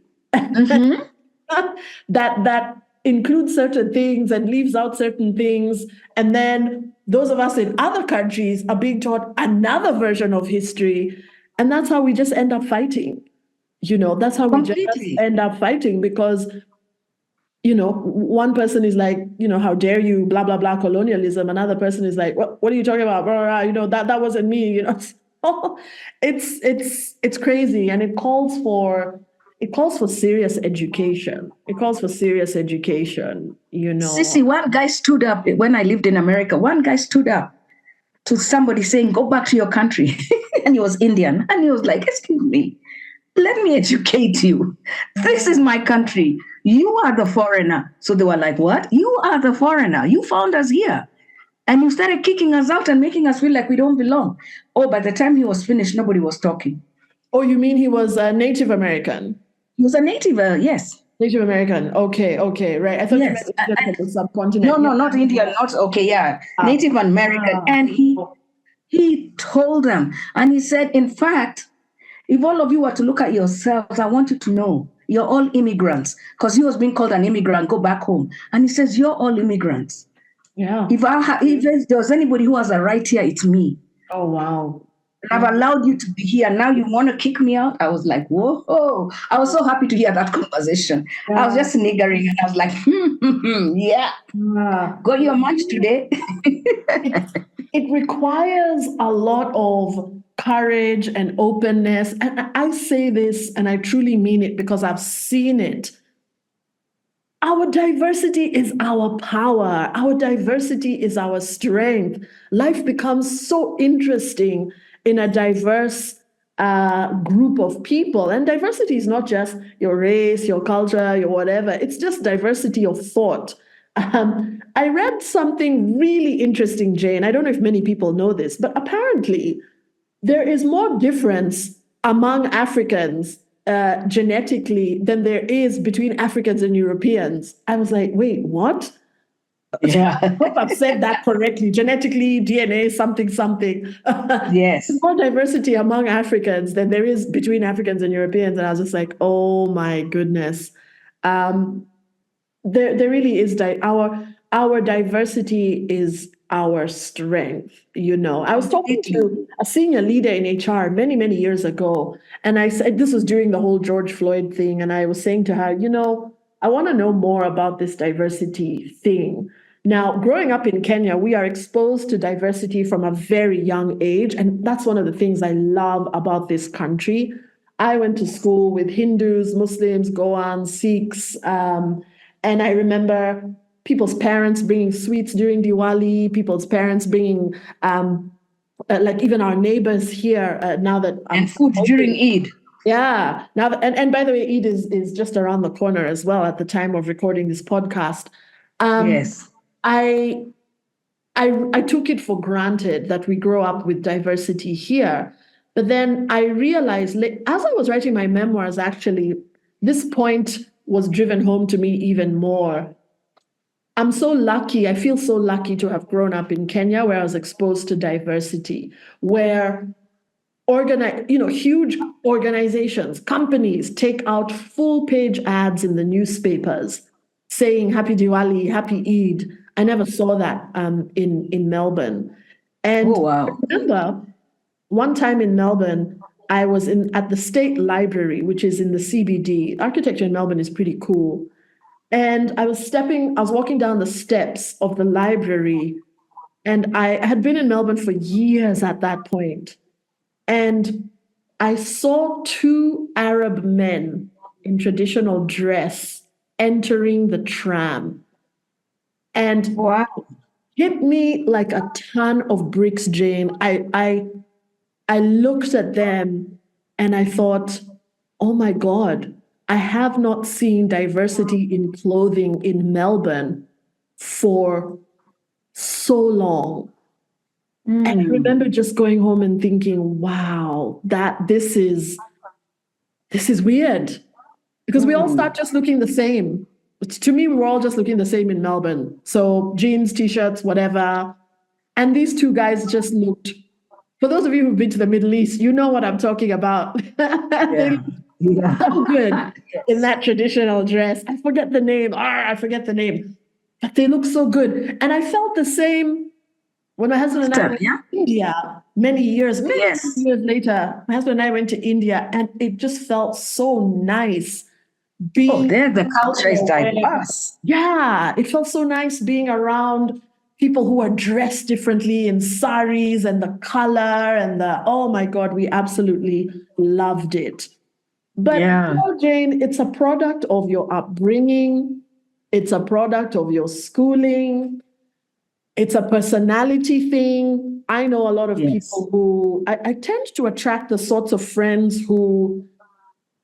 that includes certain things and leaves out certain things. And then those of us in other countries are being taught another version of history. And that's how we just end up fighting. That's how we just end up fighting because, one person is like, how dare you, blah, blah, blah, colonialism. Another person is like, what are you talking about? Blah, blah, blah. That wasn't me, It's crazy. And it calls for serious education. Sissy, one guy stood up when I lived in America. One guy stood up to somebody saying, go back to your country. And he was Indian. And he was like, excuse me, let me educate you. This is my country. You are the foreigner. So they were like, what? You are the foreigner. You found us here. And you started kicking us out and making us feel like we don't belong. Oh, by the time he was finished, nobody was talking. Oh, you mean he was a Native American? He was a native, yes. Native American. Okay, right. I thought you meant from the subcontinent. No, not Indian. Not okay. Yeah, Native American. And he told them, and he said, in fact, if all of you were to look at yourselves, I want you to know you're all immigrants, because he was being called an immigrant. Go back home, and he says you're all immigrants. Yeah. If there's anybody who has a right here, it's me. Oh wow. I've allowed you to be here. Now you want to kick me out? I was like, whoa. I was so happy to hear that conversation. Yeah. I was just niggering and I was like, yeah. Got your munch today. It requires a lot of courage and openness. And I say this, and I truly mean it because I've seen it. Our diversity is our power. Our diversity is our strength. Life becomes so interesting in a diverse group of people. And diversity is not just your race, your culture, your whatever. It's just diversity of thought. I read something really interesting, Jane. I don't know if many people know this, but apparently there is more difference among Africans genetically than there is between Africans and Europeans. I was like, wait, what? Yeah. I hope I've said that correctly. Genetically, DNA, something. Yes. There's more diversity among Africans than there is between Africans and Europeans. And I was just like, oh my goodness. There really is our diversity is our strength. I was talking to a senior leader in HR many, many years ago. And I said, this was during the whole George Floyd thing. And I was saying to her, I want to know more about this diversity thing. Now, growing up in Kenya, we are exposed to diversity from a very young age. And that's one of the things I love about this country. I went to school with Hindus, Muslims, Goans, Sikhs. And I remember people's parents bringing sweets during Diwali, people's parents bringing, like even our neighbors here, now that I'm And food during Eid. yeah. Now, and by the way, Eid is just around the corner as well at the time of recording this podcast. Yes. I I took it for granted that we grow up with diversity here. But then I realized, as I was writing my memoirs, actually, this point was driven home to me even more. I'm so lucky. I feel so lucky to have grown up in Kenya, where I was exposed to diversity, where huge organizations, companies take out full page ads in the newspapers saying Happy Diwali, Happy Eid. I never saw that in Melbourne. And Oh, wow. I remember one time in Melbourne, I was at the State Library, which is in the CBD. Architecture in Melbourne is pretty cool. And I was walking down the steps of the library, and I had been in Melbourne for years at that point. And I saw two Arab men in traditional dress entering the tram. And Wow. hit me like a ton of bricks, Jane. I looked at them and I thought, oh my God, I have not seen diversity in clothing in Melbourne for so long. And I remember just going home and thinking, wow, this is weird. Because we all start just looking the same. To me, we were all just looking the same in Melbourne. So jeans, t-shirts, whatever. And these two guys just looked, for those of you who've been to the Middle East, you know what I'm talking about. They look so good in that traditional dress. I forget the name. I forget the name. But they look so good. And I felt the same when my husband and I went to India many years later. My husband and I went to India, and it just felt so nice being. There the culture is diverse. Yeah, it felt so nice being around people who are dressed differently in saris and the color and oh my God, we absolutely loved it. But Jane, it's a product of your upbringing. It's a product of your schooling. It's a personality thing. I know a lot of people who, I tend to attract the sorts of friends who,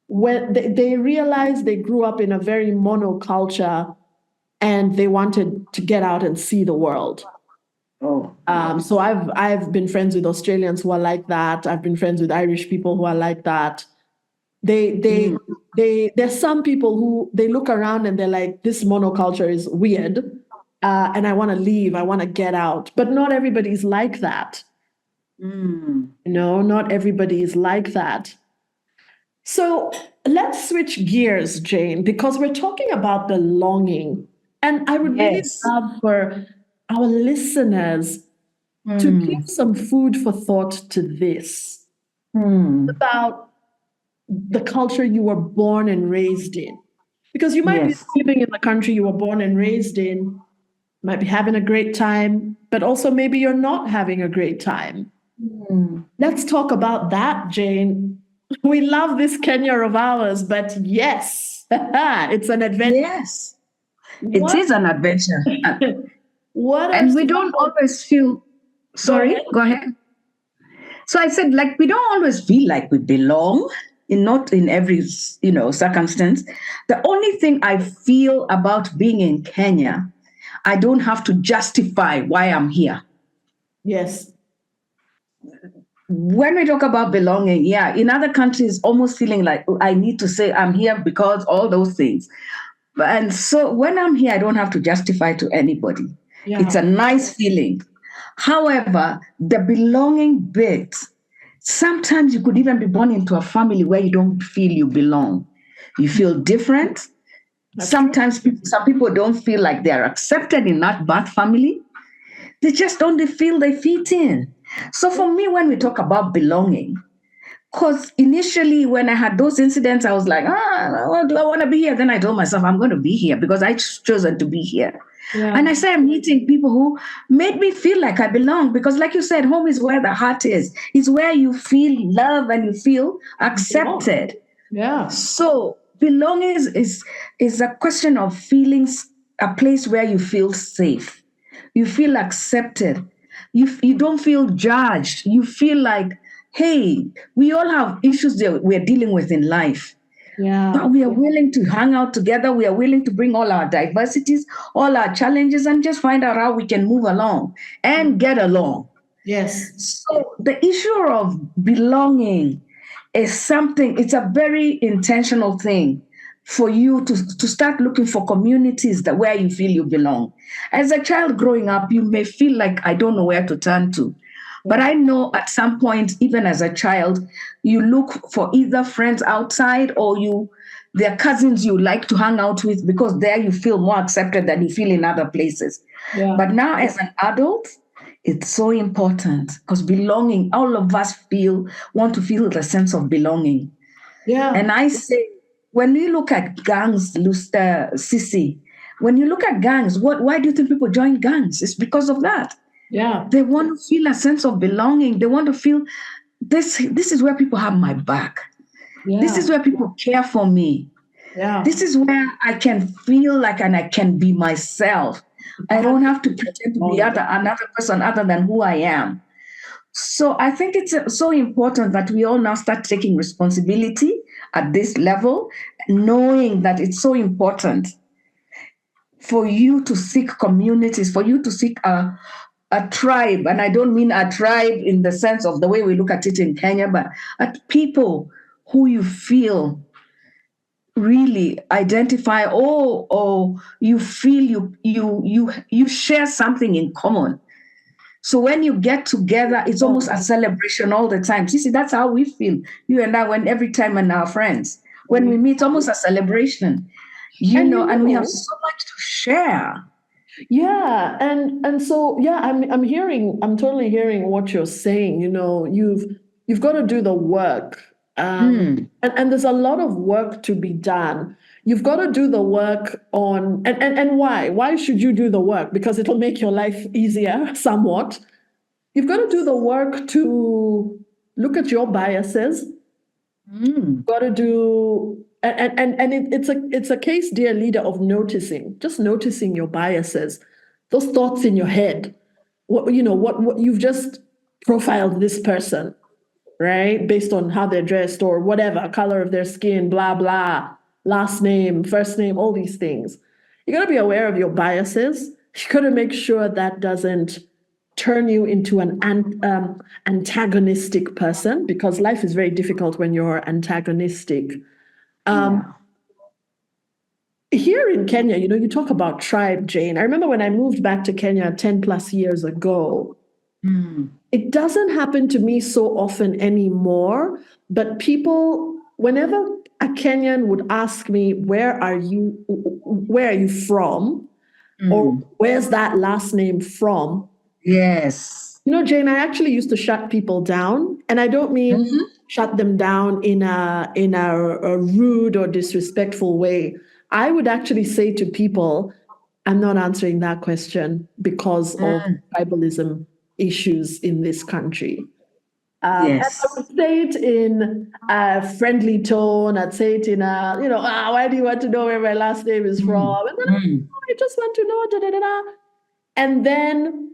when they realize they grew up in a very monoculture and they wanted to get out and see the world. So I've been friends with Australians who are like that. I've been friends with Irish people who are like that. There's some people who they look around and they're like, this monoculture is weird. And I want to leave, I want to get out. But not everybody's like that. Not everybody is like that. So let's switch gears, Jane, because we're talking about belonging. And I would really love for our listeners to give some food for thought to this about the culture you were born and raised in. Because you might be living in the country you were born and raised in, might be having a great time, but also maybe you're not having a great time. Let's talk about that, Jane. We love this Kenya of ours, but yes, it's an adventure. Yes, it is an adventure. And we don't always feel, sorry, go ahead. So I said, like, we don't always feel like we belong, not in every, circumstance. The only thing I feel about being in Kenya, I don't have to justify why I'm here. Yes. When we talk about belonging, in other countries, almost feeling like I need to say I'm here because all those things. And so when I'm here, I don't have to justify to anybody. It's a nice feeling. However, the belonging bit, sometimes you could even be born into a family where you don't feel you belong. You feel different. Sometimes some people don't feel like they're accepted in that birth family. They just don't feel they fit in. So for me, when we talk about belonging, Because initially, when I had those incidents, I was like, do I want to be here? Then I told myself, I'm going to be here because I chosen to be here. Yeah. And I started meeting people who made me feel like I belong because, like you said, home is where the heart is. It's where you feel love and you feel accepted. Yeah. So belonging is a question of feelings, a place where you feel safe, you feel accepted, you don't feel judged. You feel like, hey, we all have issues that we're dealing with in life. Yeah. But we are willing to hang out together. We are willing to bring all our diversities, all our challenges, and just find out how we can move along and get along. Yes. So the issue of belonging is something, it's a very intentional thing for you to start looking for communities that where you feel you belong. As a child growing up, you may feel like I don't know where to turn to. But I know at some point, even as a child, you look for either friends outside or their cousins you like to hang out with because there you feel more accepted than you feel in other places. Yeah. But now as an adult, it's so important because belonging, all of us want to feel the sense of belonging. Yeah. And I say, when you look at gangs, Sissy, when you look at gangs, why do you think people join gangs? It's because of that. Yeah. They want to feel a sense of belonging. They want to feel this is where people have my back. This is where people care for me. Yeah. This is where I can feel like and I can be myself. I don't have to pretend to be another person other than who I am. So I think it's so important that we all now start taking responsibility at this level, knowing that it's so important for you to seek communities, for you to seek a tribe. And I don't mean a tribe in the sense of the way we look at it in Kenya, but at people who you feel really identify or you feel you share something in common. So when you get together, it's almost a celebration all the time. You see, that's how we feel, you and I, when every time and our friends, when we meet, almost a celebration, and we have so much to share. Yeah, and so yeah, I'm totally hearing what you're saying. You've got to do the work. And there's a lot of work to be done. You've got to do the work on and why? Why should you do the work? Because it'll make your life easier somewhat. You've got to do the work to look at your biases. Got to do it's a case, dear leader, of just noticing your biases, those thoughts in your head. What you've just profiled this person, right? Based on how they're dressed or whatever, color of their skin, blah, blah, last name, first name, all these things. You got to be aware of your biases. You got to make sure that doesn't turn you into an antagonistic person, because life is very difficult when you're antagonistic. Here in Kenya, you talk about tribe, Jane. I remember when I moved back to Kenya 10 plus years ago. It doesn't happen to me so often anymore, but people, whenever a Kenyan would ask me, where are you from? Or where's that last name from? Yes. Jane, I actually used to shut people down, and I don't mean shut them down in a rude or disrespectful way. I would actually say to people, I'm not answering that question because of tribalism issues in this country. And I would say it in a friendly tone. I'd say it in why do you want to know where my last name is from? And then I just want to know, da, da, da, da. And then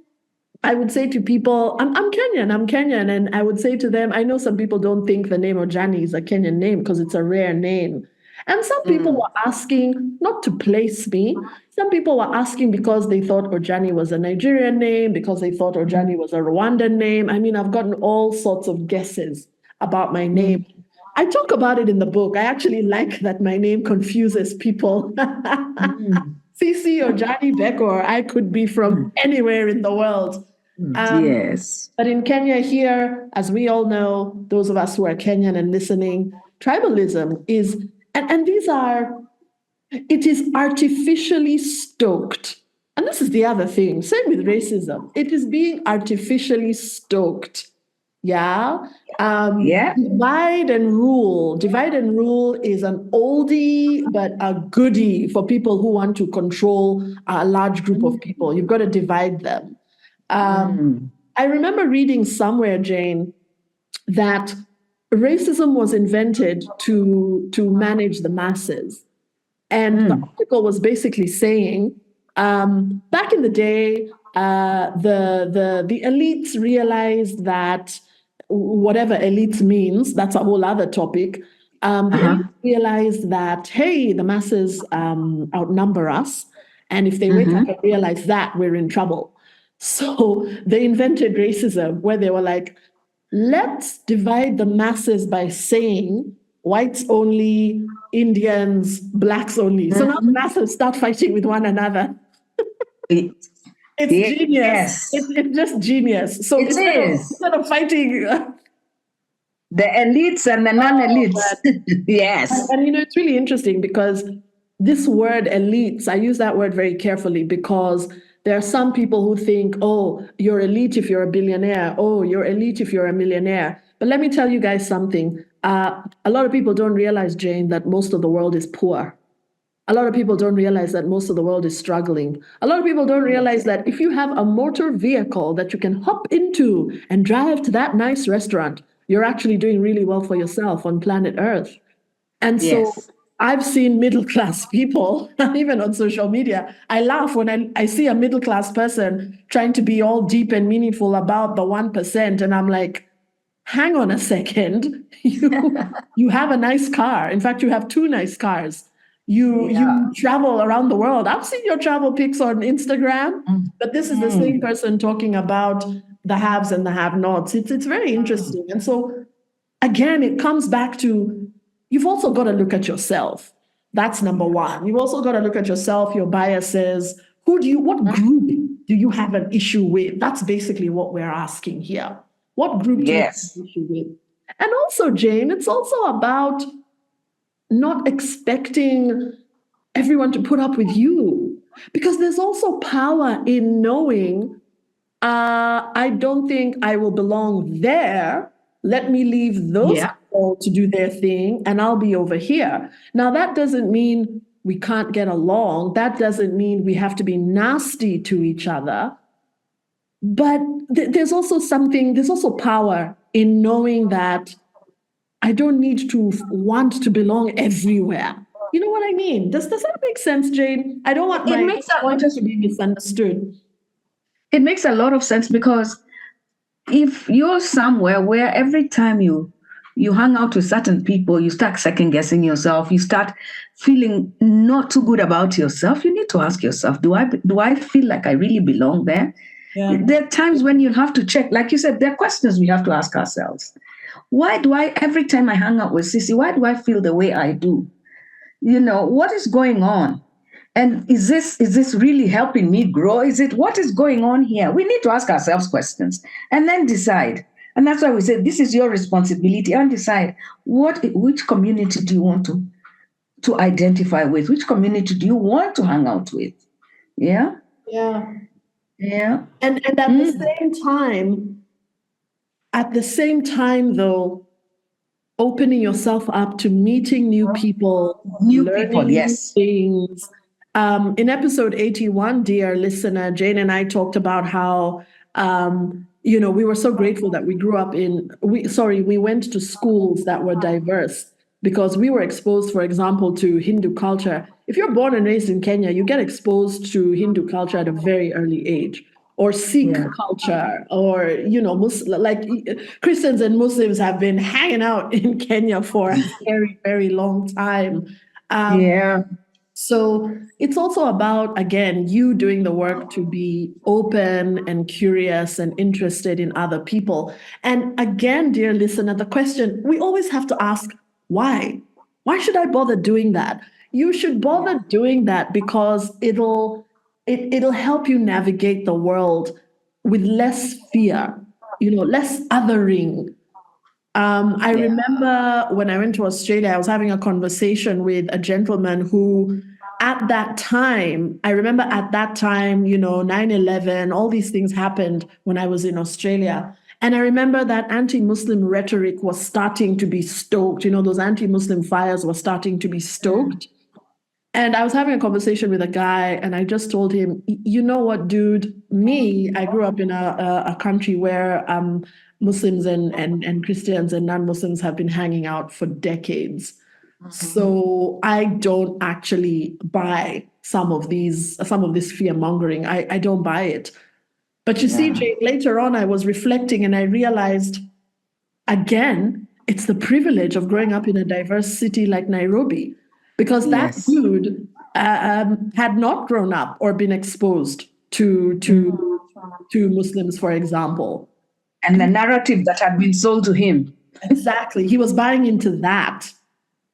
I would say to people, I'm Kenyan. And I would say to them, I know some people don't think the name Ojany is a Kenyan name because it's a rare name. And some people were asking, not to place me, some people were asking because they thought Ojany was a Nigerian name, because they thought Ojany was a Rwandan name. I mean, I've gotten all sorts of guesses about my name. I talk about it in the book. I actually like that my name confuses people. Cici Ojany-Bekhor, I could be from anywhere in the world. Yes. But in Kenya here, as we all know, those of us who are Kenyan and listening, tribalism is, and it is artificially stoked. And this is the other thing. Same with racism. It is being artificially stoked. Yeah. Yeah. Divide and rule. Divide and rule is an oldie, but a goodie for people who want to control a large group of people. You've got to divide them. Mm. I remember reading somewhere, Jane, that racism was invented to manage the masses. And the article was basically saying, back in the day, the elites realized that whatever elites means, that's a whole other topic. The Uh-huh. elites realized that, hey, the masses outnumber us, and if they wake up and realize that, we're in trouble. So they invented racism, where they were like, let's divide the masses by saying whites only, Indians, blacks only. So now the masses start fighting with one another. It- It's genius. yes, It's just genius. So it is. instead of fighting, The elites and the non-elites. but Yes. and it's really interesting because this word elites, I use that word very carefully because there are some people who think, oh, you're elite if you're a billionaire. Oh, you're elite if you're a millionaire. But let me tell you guys something. A lot of people don't realize, Jane, that most of the world is poor. A lot of people don't realize that most of the world is struggling. A lot of people don't realize that if you have a motor vehicle that you can hop into and drive to that nice restaurant, you're actually doing really well for yourself on planet Earth. And so Yes. I've seen middle class people, even on social media. I laugh when I see a middle class person trying to be all deep and meaningful about the 1%. And I'm like, hang on a second. You have a nice car. In fact, you have two nice cars. You travel around the world. I've seen your travel pics on Instagram, but this is the same person talking about the haves and the have-nots. It's very interesting. And so again, it comes back to you've also got to look at yourself. That's number one. You've also got to look at yourself, your biases. What group do you have an issue with? That's basically what we're asking here. What group do you have Yes. an issue with? And also, Jane, it's also about not expecting everyone to put up with you because there's also power in knowing I don't think I will belong there. Let me leave those Yeah. people to do their thing and I'll be over here. Now, that doesn't mean we can't get along. That doesn't mean we have to be nasty to each other. But there's also power in knowing that I don't need to want to belong everywhere. You know what I mean? Does that make sense, Jane? I don't want It my makes point to be misunderstood. a lot of sense because if you're somewhere where every time you hang out with certain people, you start second guessing yourself, you start feeling not too good about yourself, you need to ask yourself, do I feel like I really belong there? Yeah. There are times when you have to check, like you said, there are questions we have to ask ourselves. Why do I, every time I hang out with Sissy, why do I feel the way I do? What is going on? And is this really helping me grow? What is going on here? We need to ask ourselves questions and then decide. And that's why we say this is your responsibility, and decide which community do you want to identify with? Which community do you want to hang out with? Yeah. Yeah. Yeah. And at the same time though, opening yourself up to meeting new people, New people, learning new yes. things. In episode 81, dear listener, Jane and I talked about how we were so grateful that we grew up we went to schools that were diverse because we were exposed, for example, to Hindu culture. If you're born and raised in Kenya, you get exposed to Hindu culture at a very early age, or Sikh culture, or like Christians and Muslims have been hanging out in Kenya for a very, very long time. Yeah. So it's also about, again, you doing the work to be open and curious and interested in other people. And again, dear listener, the question we always have to ask, why? Why should I bother doing that? You should bother doing that because it'll help you navigate the world with less fear, less othering. I remember when I went to Australia, I was having a conversation with a gentleman who, at that time, 9/11, all these things happened when I was in Australia. And I remember that anti-Muslim rhetoric was starting to be stoked. Those anti-Muslim fires were starting to be stoked. And I was having a conversation with a guy, and I just told him, you know what, dude, I grew up in a country where Muslims and Christians and non-Muslims have been hanging out for decades. So I don't actually buy some of this fear mongering. I don't buy it. But you see, Jane, later on, I was reflecting and I realized, again, it's the privilege of growing up in a diverse city like Nairobi, because that dude had not grown up or been exposed to Muslims, for example. And the narrative that had been sold to him. Exactly. He was buying into that.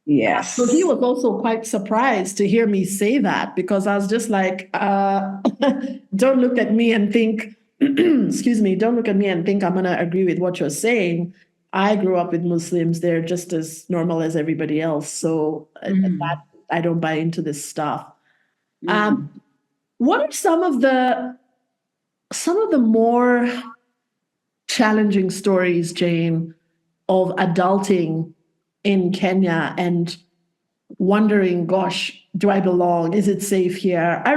Yes. So he was also quite surprised to hear me say that, because I was just like, don't look at me and think, excuse me, don't look at me and think I'm going to agree with what you're saying. I grew up with Muslims. They're just as normal as everybody else. So that, I don't buy into this stuff. What are some of the more challenging stories, Jane, of adulting in Kenya and wondering, gosh, do I belong? Is it safe here? I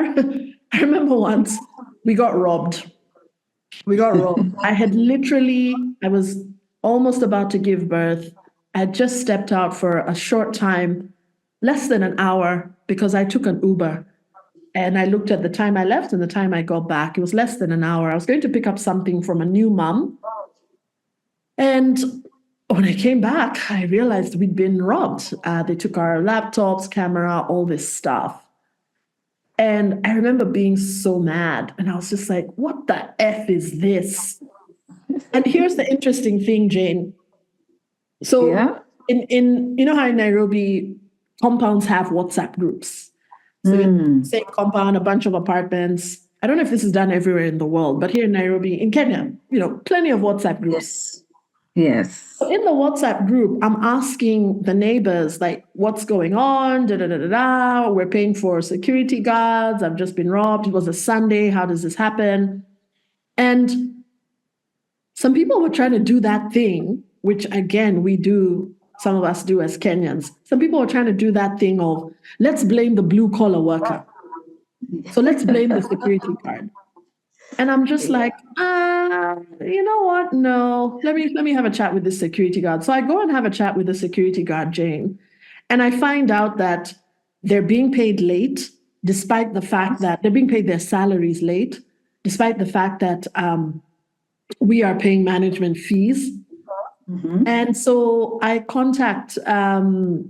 remember once we got robbed. I was almost about to give birth. I had just stepped out for a short time, less than an hour, because I took an Uber. And I looked at the time I left and the time I got back. It was less than an hour. I was going to pick up something from a new mom. And when I came back, I realized we'd been robbed. They took our laptops, camera, all this stuff. And I remember being so mad. And I was just like, what the F is this? And here's the interesting thing, Jane. So in how in Nairobi, compounds have WhatsApp groups. So same compound, a bunch of apartments. I don't know if this is done everywhere in the world, but here in Nairobi, in Kenya, plenty of WhatsApp groups. Yes. So in the WhatsApp group, I'm asking the neighbors, like, what's going on? We're paying for security guards. I've just been robbed. It was a Sunday. How does this happen? And some people were trying to do that thing, which again, some of us do as Kenyans. Some people were trying to do that thing of, let's blame the blue collar worker. So let's blame the security guard. And I'm just like, you know what? No, let me have a chat with the security guard. So I go and have a chat with the security guard, Jane, and I find out that they're being paid late, despite the fact that they're being paid their salaries late, despite the fact that we are paying management fees. And so I contact, the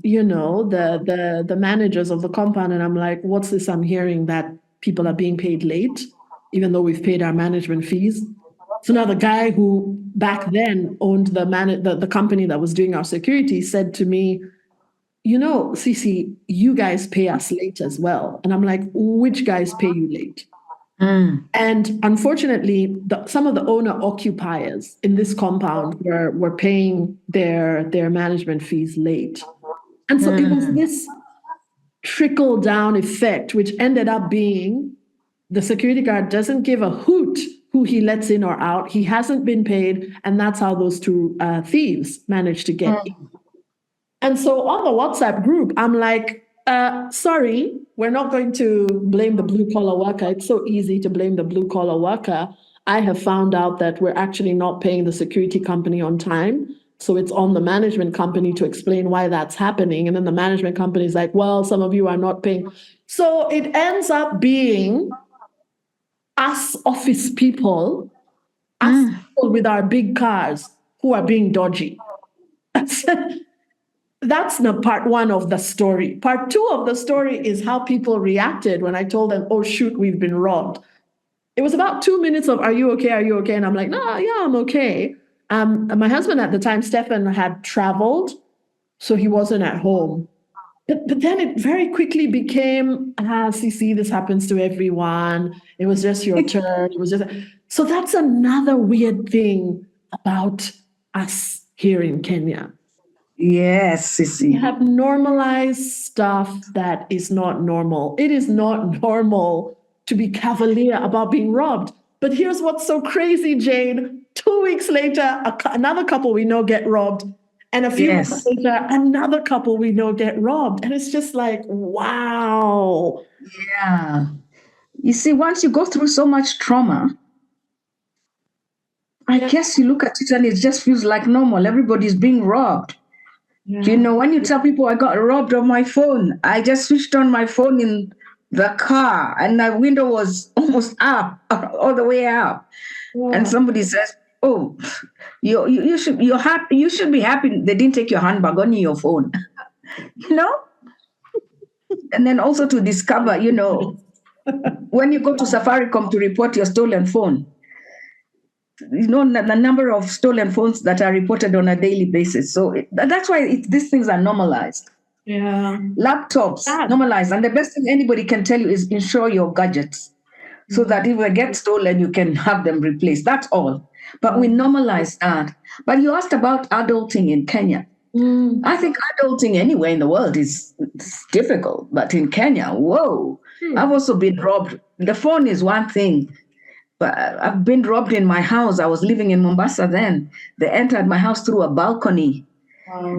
managers of the compound, and I'm like, what's this I'm hearing that people are being paid late, even though we've paid our management fees? So now the guy who back then owned the company that was doing our security said to me, Cece, you guys pay us late as well. And I'm like, which guys pay you late? And unfortunately, some of the owner occupiers in this compound were paying their management fees late. And so it was this trickle down effect, which ended up being the security guard doesn't give a hoot who he lets in or out. He hasn't been paid. And that's how those two thieves managed to get in. And so on the WhatsApp group, I'm like, sorry, we're not going to blame the blue collar worker. It's so easy to blame the blue collar worker. I have found out that we're actually not paying the security company on time. So it's on the management company to explain why that's happening. And then the management company is like, well, some of you are not paying. So it ends up being us office people, us people with our big cars who are being dodgy. That's the part one of the story. Part two of the story is how people reacted when I told them, oh, shoot, we've been robbed. It was about 2 minutes of, are you okay? Are you okay? And I'm like, no, yeah, I'm okay. My husband at the time, Stefan, had traveled, so he wasn't at home. But then it very quickly became, Cece, this happens to everyone. It was just your turn. So that's another weird thing about us here in Kenya. Yes, Sissy. We have normalized stuff that is not normal. It is not normal to be cavalier about being robbed. But here's what's so crazy, Jane. 2 weeks later, another couple we know get robbed. And a few months Yes. later, another couple we know get robbed. And it's just like, wow. Yeah. You see, once you go through so much trauma, I guess you look at it and it just feels like normal. Everybody's being robbed. You know, when you tell people I got robbed of my phone, I just switched on my phone in the car and the window was almost up, all the way up. And somebody says, "Oh, you're happy. You should be happy they didn't take your handbag, only your phone." You know. And then also to discover, you know, when you go to Safaricom to report your stolen phone, you know the number of stolen phones that are reported on a daily basis. So that's why these things are normalized. Yeah. Laptops normalized, and the best thing anybody can tell you is insure your gadgets, so that if they get stolen, you can have them replaced. That's all. But we normalize that. But you asked about adulting in Kenya. I think adulting anywhere in the world is difficult, but in Kenya, whoa! I've also been robbed. The phone is one thing. But I've been robbed in my house. I was living in Mombasa then. They entered my house through a balcony,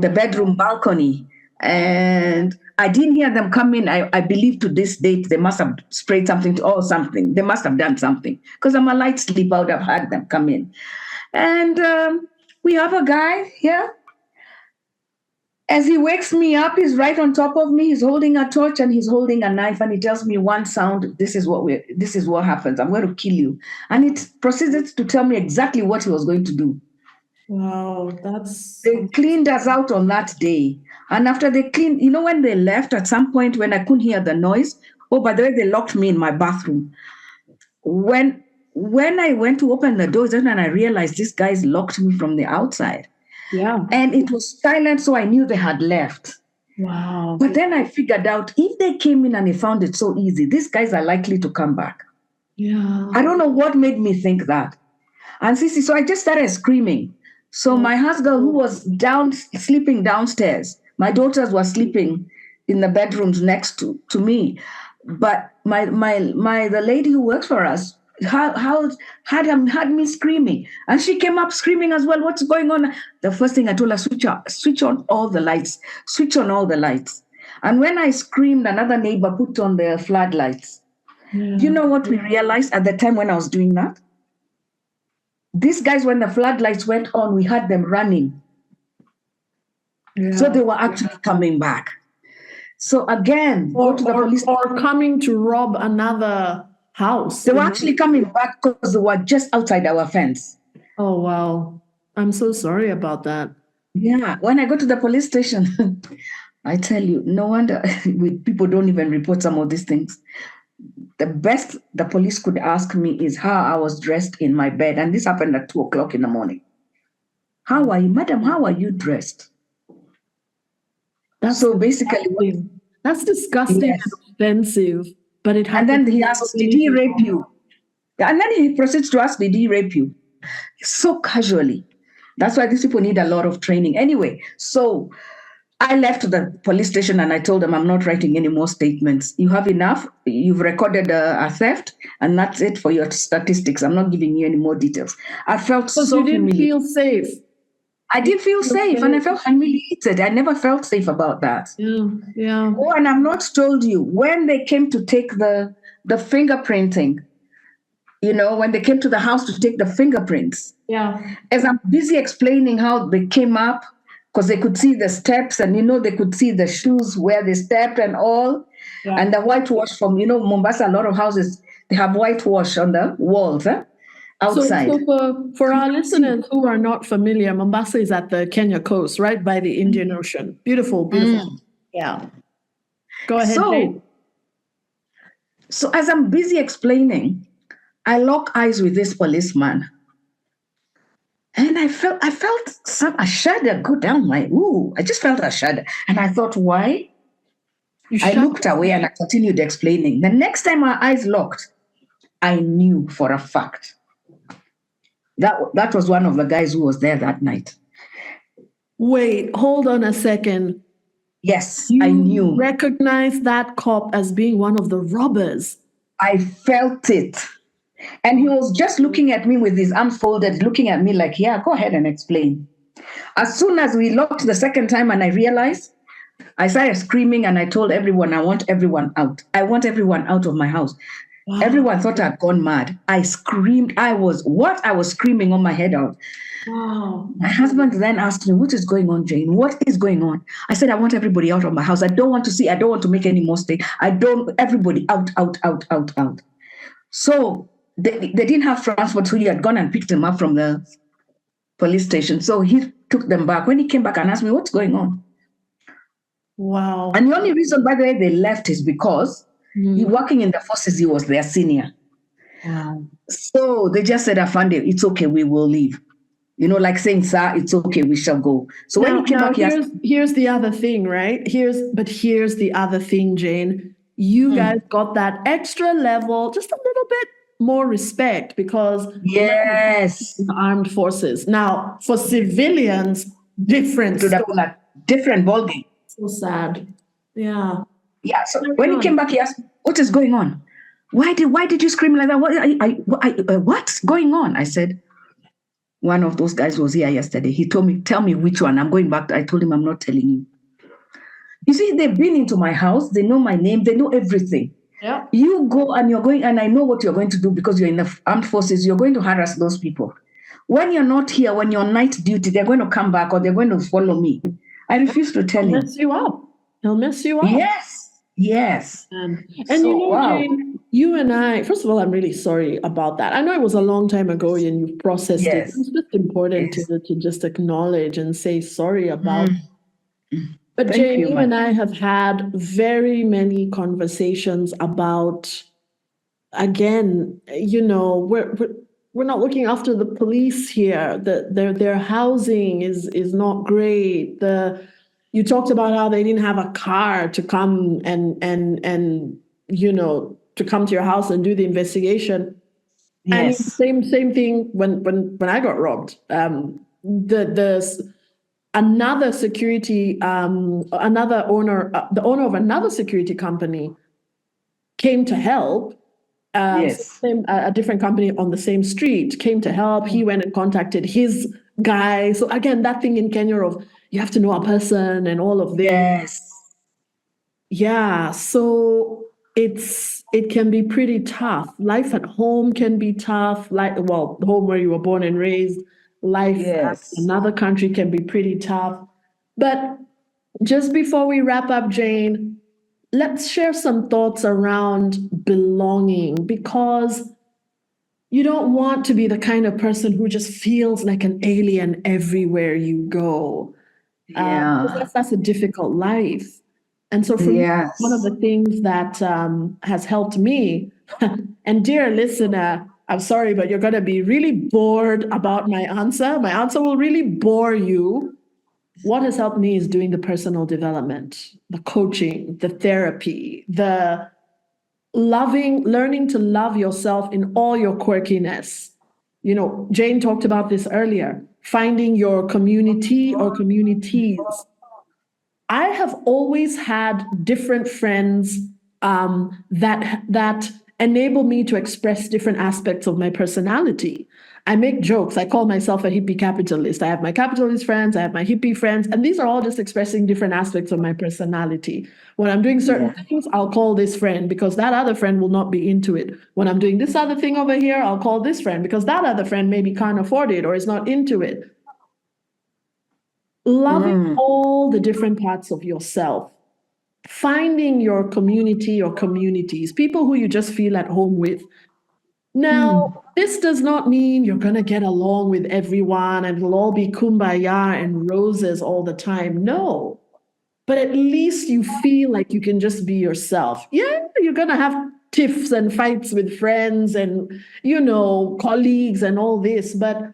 the bedroom balcony. And I didn't hear them come in. I believe to this date, they must have sprayed something or something. They must have done something. Because I'm a light sleeper, I would have had them come in. And we have a guy here. As he wakes me up, he's right on top of me. He's holding a torch and he's holding a knife, and he tells me one sound. This is what happens. I'm going to kill you. And it proceeded to tell me exactly what he was going to do. Wow, they cleaned us out on that day. And after they cleaned, you know, when they left, at some point when I couldn't hear the noise, oh, by the way, they locked me in my bathroom. When I went to open the doors, then I realized these guys locked me from the outside. Yeah. And it was silent, so I knew they had left. Wow. But then I figured out if they came in and they found it so easy, these guys are likely to come back. Yeah. I don't know what made me think that. And so I just started screaming. So my husband, who was sleeping downstairs, my daughters were sleeping in the bedrooms next to me. But the lady who works for us had me screaming, and she came up screaming as well. What's going on? The first thing I told her, switch on all the lights, switch on all the lights. And when I screamed, another neighbor put on the floodlights. Do you know what we realized at the time when I was doing that? These guys, when the floodlights went on, we had them running. So they were actually coming back. So again, go to the police. Or coming to rob another house. They were actually coming back because they were just outside our fence. Oh, wow. I'm so sorry about that. Yeah. When I go to the police station, I tell you, no wonder people don't even report some of these things. The best the police could ask me is how I was dressed in my bed. And this happened at 2:00 in the morning. How are you, madam? How are you dressed? That's so basically, that's disgusting and offensive. But it and then he asks, did he rape you? And then he proceeds to ask, did he rape you? So casually. That's why these people need a lot of training. Anyway, so I left the police station and I told them, I'm not writing any more statements. You have enough. You've recorded a theft, and that's it for your statistics. I'm not giving you any more details. I felt so you didn't humiliated. feel safe. I did feel safe, and I felt humiliated. I never felt safe about that. Yeah. Oh, and I'm not told you, when they came to take the fingerprinting, you know, when they came to the house to take the fingerprints, as I'm busy explaining how they came up, because they could see the steps, and, you know, they could see the shoes where they stepped and all, and the whitewash from, you know, Mombasa, a lot of houses, they have whitewash on the walls, outside. So for our listeners who are not familiar, Mombasa is at the Kenya coast, right by the Indian Ocean. Beautiful. Yeah. Go ahead, Jane. So as I'm busy explaining, I lock eyes with this policeman. And I felt a shudder go down I just felt a shudder. And I thought, why? I looked away and I continued explaining. The next time our eyes locked, I knew for a fact that was one of the guys who was there that night. Wait, hold on a second. Yes, I knew. Recognize that cop as being one of the robbers. I felt it. And he was just looking at me with his arms folded, looking at me like, yeah, go ahead and explain. As soon as we locked the second time and I realized, I started screaming and I told everyone, I want everyone out. I want everyone out of my house. Wow. Everyone thought I'd gone mad. I screamed. I was screaming on my head out. Wow. My husband then asked me, what is going on, Jane? What is going on? I said, I want everybody out of my house. I don't want to see, I don't want to make any more stay. Everybody out, out, out, out, out. So they didn't have transport, so he had gone and picked them up from the police station. So he took them back. When he came back and asked me, what's going on? Wow. And the only reason, by the way, they left is because he working in the forces, he was their senior. Wow. So they just said, Afande, it's okay, we will leave. Like saying, sir, it's okay, we shall go. So when he came back, here's the other thing, right? Here's the other thing, Jane. You guys got that extra level, just a little bit more respect because yes, the armed forces. Now, for civilians, different ballgame. So sad. Yeah. Yeah. So when he came back, he asked, what is going on? Why did you scream like that? What's going on? I said, one of those guys was here yesterday. He told me, tell me which one. I'm going back. I told him, I'm not telling you. You see, they've been into my house. They know my name. They know everything. Yeah. You go and you're going, and I know what you're going to do because you're in the armed forces. You're going to harass those people. When you're not here, when you're on night duty, they're going to come back or they're going to follow me. I refuse to tell him. He'll mess you up. He'll mess you up. Yes. And Jane, you and I, first of all, I'm really sorry about that. I know it was a long time ago and you've processed it. It's just important to just acknowledge and say sorry about it. But Jane, you and I have had very many conversations about, again, we're not looking after the police here. Their housing is not great. You talked about how they didn't have a car to come and to come to your house and do the investigation. Yes. And same thing when I got robbed. Another security, another owner, the owner of another security company came to help. A different company on the same street came to help. He went and contacted his guy. So again, that thing in Kenya of you have to know a person and all of this. Yes. Yeah. So it can be pretty tough. Life at home can be tough. The home where you were born and raised. Life in another country can be pretty tough. But just before we wrap up, Jane, let's share some thoughts around belonging, because you don't want to be the kind of person who just feels like an alien everywhere you go. That's a difficult life. And so for me, one of the things that has helped me, and dear listener, I'm sorry, but you're going to be really bored about my answer. My answer will really bore you. What has helped me is doing the personal development, the coaching, the therapy, the learning to love yourself in all your quirkiness. Jane talked about this earlier, finding your community or communities. I have always had different friends that enable me to express different aspects of my personality. I make jokes. I call myself a hippie capitalist. I have my capitalist friends, I have my hippie friends, and these are all just expressing different aspects of my personality. When I'm doing certain things, I'll call this friend because that other friend will not be into it. When I'm doing this other thing over here, I'll call this friend because that other friend maybe can't afford it or is not into it. Loving all the different parts of yourself, finding your community or communities, people who you just feel at home with. Now, this does not mean you're going to get along with everyone and it'll all be kumbaya and roses all the time. No. But at least you feel like you can just be yourself. Yeah, you're going to have tiffs and fights with friends and, colleagues and all this. But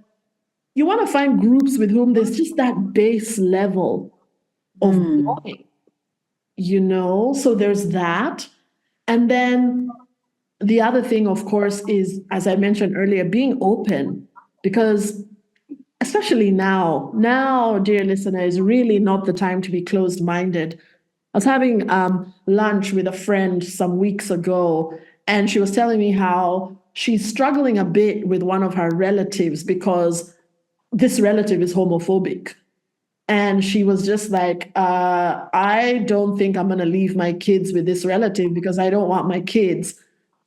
you want to find groups with whom there's just that base level of belonging, so there's that. And then the other thing, of course, is, as I mentioned earlier, being open, because especially now, dear listener, is really not the time to be closed-minded. I was having lunch with a friend some weeks ago, and she was telling me how she's struggling a bit with one of her relatives because this relative is homophobic. And she was just like, I don't think I'm going to leave my kids with this relative because I don't want my kids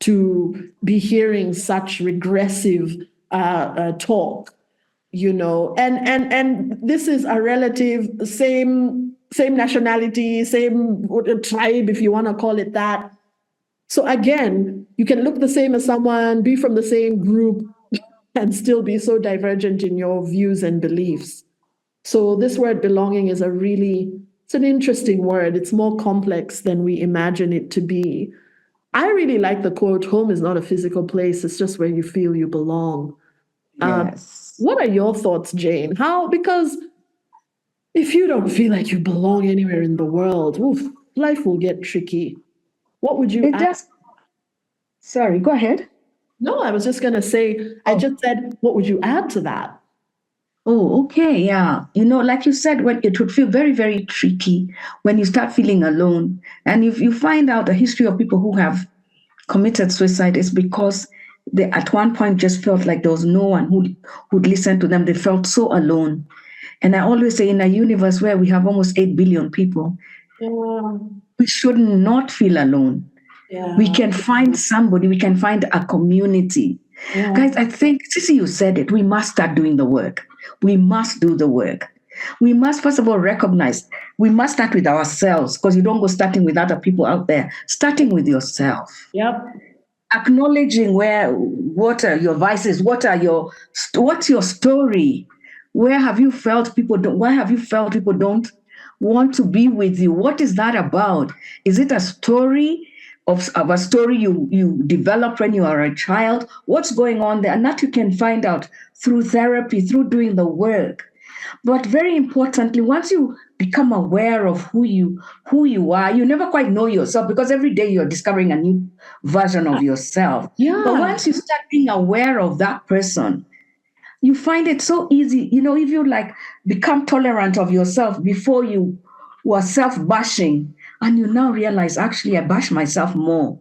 to be hearing such regressive talk, and this is a relative, same nationality, same tribe, if you want to call it that. So again, you can look the same as someone, be from the same group, and still be so divergent in your views and beliefs. So this word belonging is it's an interesting word. It's more complex than we imagine it to be. I really like the quote, home is not a physical place, it's just where you feel you belong. Yes. What are your thoughts, Jane? Because if you don't feel like you belong anywhere in the world, life will get tricky. What would you add? Sorry, go ahead. No, I was just going to say, I just said, what would you add to that? Oh, okay, yeah. Like you said, when it would feel very, very tricky when you start feeling alone. And if you find out a history of people who have committed suicide, it's because they at one point just felt like there was no one who'd listen to them. They felt so alone. And I always say, in a universe where we have almost 8 billion people, we should not feel alone. Yeah. We can find somebody, we can find a community. Yeah. Guys, I think, Sissy, you said it, we must start doing the work. We must do the work. We must, first of all, recognize, we must start with ourselves, because you don't go starting with other people out there, starting with yourself. Yep. Acknowledging what are your vices, what's your story? Why have you felt people don't want to be with you? What is that about? Is it a story of a story you developed when you are a child? What's going on there? And that you can find out through therapy, through doing the work. But very importantly, once you become aware of who you are, you never quite know yourself, because every day you're discovering a new version of yourself. Yeah. But once you start being aware of that person, you find it so easy. If you become tolerant of yourself before you were self-bashing, and you now realize, actually, I bash myself more.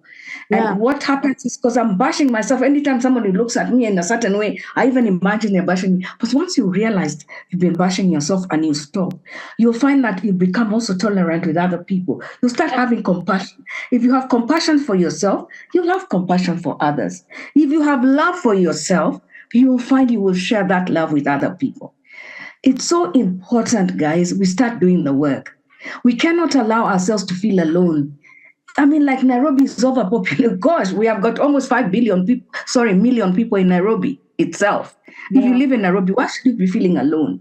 Yeah. And what happens is, because I'm bashing myself, anytime somebody looks at me in a certain way, I even imagine they're bashing me. But once you realize you've been bashing yourself and you stop, you'll find that you become also tolerant with other people. You'll start having compassion. If you have compassion for yourself, you'll have compassion for others. If you have love for yourself, you will find you will share that love with other people. It's so important, guys, we start doing the work. We cannot allow ourselves to feel alone. I mean, like Nairobi is overpopulated. Gosh, we have got almost 5 million people in Nairobi itself. Yeah. If you live in Nairobi, why should you be feeling alone?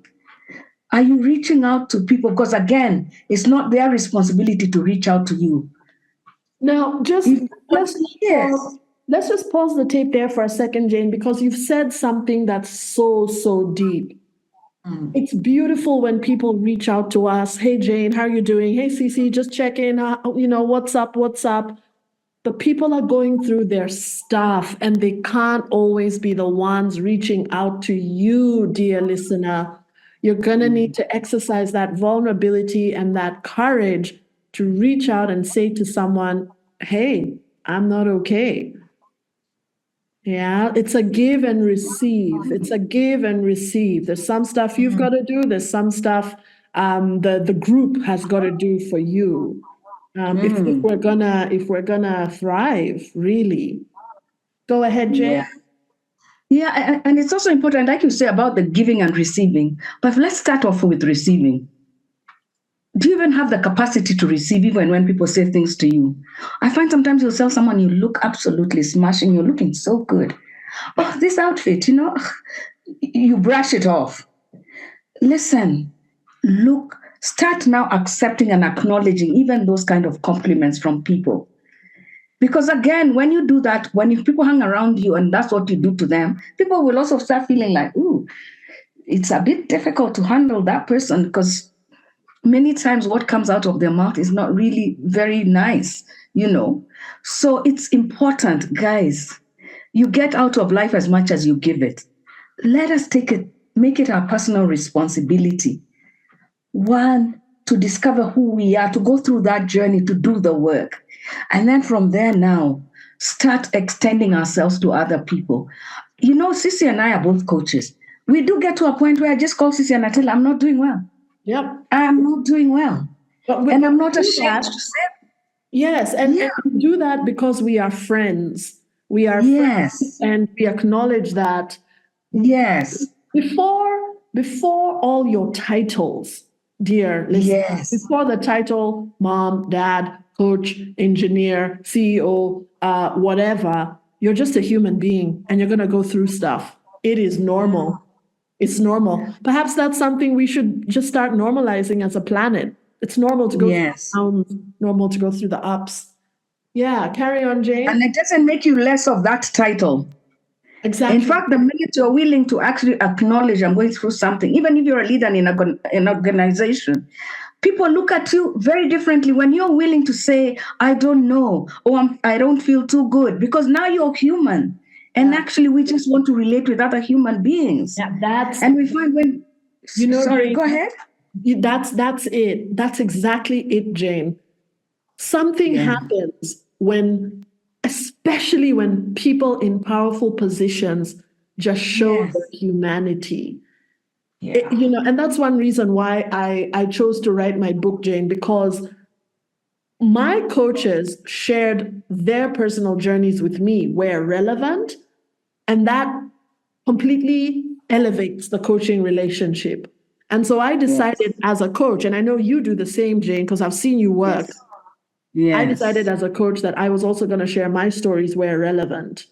Are you reaching out to people? Because again, it's not their responsibility to reach out to you. Now, let's just pause the tape there for a second, Jane, because you've said something that's so, so deep. It's beautiful when people reach out to us. Hey, Jane, how are you doing? Hey, Cece, just check in. What's up? The people are going through their stuff, and they can't always be the ones reaching out to you, dear listener. You're going to need to exercise that vulnerability and that courage to reach out and say to someone, hey, I'm not okay. Yeah, it's a give and receive. There's some stuff you've got to do. There's some stuff the group has got to do for you. If we're gonna thrive, really. Go ahead, Jane. Yeah, and it's also important, like you say, about the giving and receiving. But let's start off with receiving. Do you even have the capacity to receive even when people say things to you? I find sometimes you'll tell someone you look absolutely smashing, you're looking so good. Oh, this outfit, you brush it off. Listen, look, start now accepting and acknowledging even those kind of compliments from people. Because again, when you do that, if people hang around you and that's what you do to them, people will also start feeling like, ooh, it's a bit difficult to handle that person, because many times what comes out of their mouth is not really very nice, So it's important, guys. You get out of life as much as you give it. Let us make it our personal responsibility. One, to discover who we are, to go through that journey, to do the work. And then from there now, start extending ourselves to other people. Sissy and I are both coaches. We do get to a point where I just call Sissy and I tell her, I'm not doing well. Yep. I'm not doing well. And I'm not ashamed to say it. Yes, and we do that because we are friends. We are friends, and we acknowledge that. Yes. Before all your titles, dear listeners, before the title mom, dad, coach, engineer, CEO, whatever, you're just a human being and you're going to go through stuff. It is normal. It's normal. Perhaps that's something we should just start normalizing as a planet. It's normal to go through the downs, normal to go through the ups. Yeah, carry on, Jane. And it doesn't make you less of that title. Exactly. In fact, the minute you're willing to actually acknowledge I'm going through something, even if you're a leader in an organization, people look at you very differently when you're willing to say, I don't know, or I don't feel too good, because now you're human. And actually, we just want to relate with other human beings. Yeah, and we find when, sorry, go ahead. That's it. That's exactly it, Jane. Something happens especially when people in powerful positions just show their humanity. And that's one reason why I chose to write my book, Jane, because my coaches shared their personal journeys with me where relevant, and that completely elevates the coaching relationship. And so I decided as a coach, and I know you do the same, Jane, because I've seen you work. I decided as a coach that I was also going to share my stories where relevant.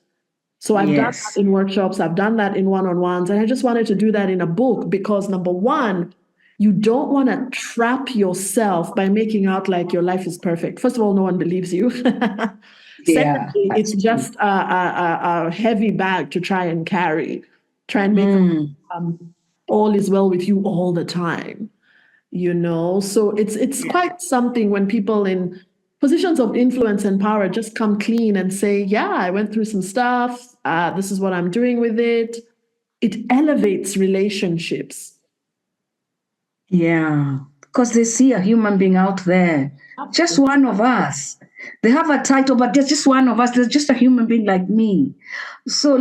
So I've done that in workshops, I've done that in one-on-ones, and I just wanted to do that in a book because, number one, you don't want to trap yourself by making out like your life is perfect. First of all, no one believes you. Secondly, it's just a heavy bag to try and carry. Try and make all is well with you all the time. So it's quite something when people in positions of influence and power just come clean and say, yeah, I went through some stuff. This is what I'm doing with it. It elevates relationships. Yeah, because they see a human being out there, just one of us. They have a title, but there's just one of us. There's just a human being like me. So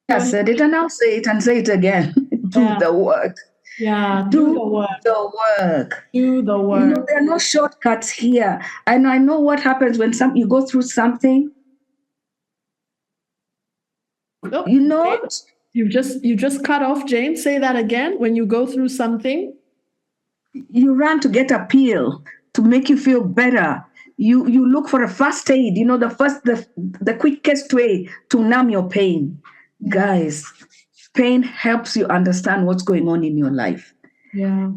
I said it and I'll say it and say it again. Do the work. Yeah, do the work. The work. Do the work. There are no shortcuts here. And I know what happens when you go through something. Nope. You just cut off, Jane. Say that again. When you go through something, you run to get a pill to make you feel better. You look for a first aid. The quickest way to numb your pain. Guys, pain helps you understand what's going on in your life.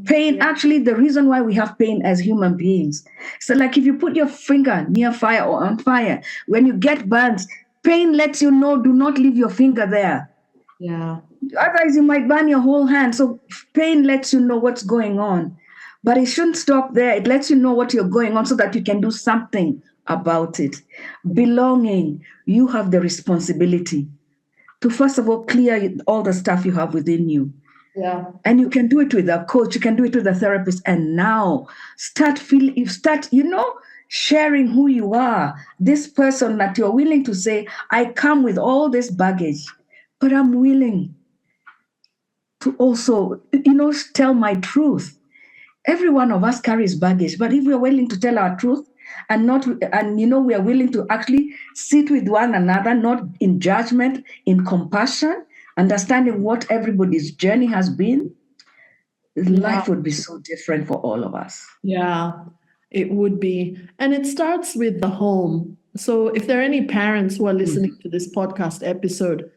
Pain, actually, the reason why we have pain as human beings. So like if you put your finger near fire or on fire, when you get burns, pain lets you know, do not leave your finger there. Otherwise, you might burn your whole hand. So pain lets you know what's going on. But it shouldn't stop there. It lets you know what you're going on so that you can do something about it. Belonging, you have the responsibility to, first of all, clear all the stuff you have within you. And you can do it with a coach, you can do it with a therapist. And now start sharing who you are. This person that you're willing to say, I come with all this baggage, but I'm willing to also, tell my truth. Every one of us carries baggage, but if we're willing to tell our truth we are willing to actually sit with one another, not in judgment, in compassion, understanding what everybody's journey has been, life would be so different for all of us. Yeah, it would be. And it starts with the home. So if there are any parents who are listening to this podcast episode,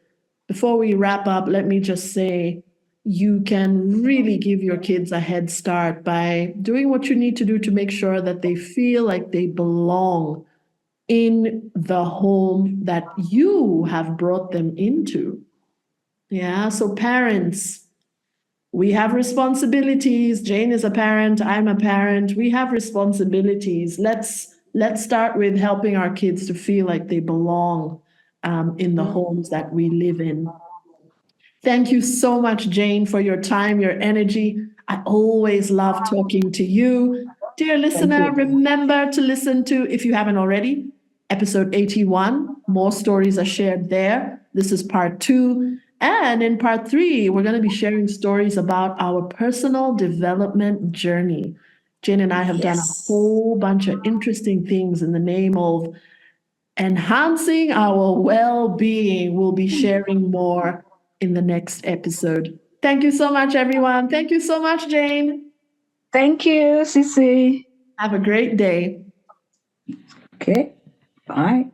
before we wrap up, let me just say, you can really give your kids a head start by doing what you need to do to make sure that they feel like they belong in the home that you have brought them into. Yeah, so parents, we have responsibilities. Jane is a parent, I'm a parent. We have responsibilities. Let's start with helping our kids to feel like they belong in the homes that we live in. Thank you so much, Jane, for your time, your energy. I always love talking to you. Dear listener, remember to listen to, if you haven't already, episode 81. More stories are shared there. This is part 2. And in part 3, we're going to be sharing stories about our personal development journey. Jane and I have done a whole bunch of interesting things in the name of enhancing our well-being. We'll be sharing more in the next episode. Thank you so much, everyone. Thank you so much, Jane. Thank you, Sissy. Have a great day. Okay, bye.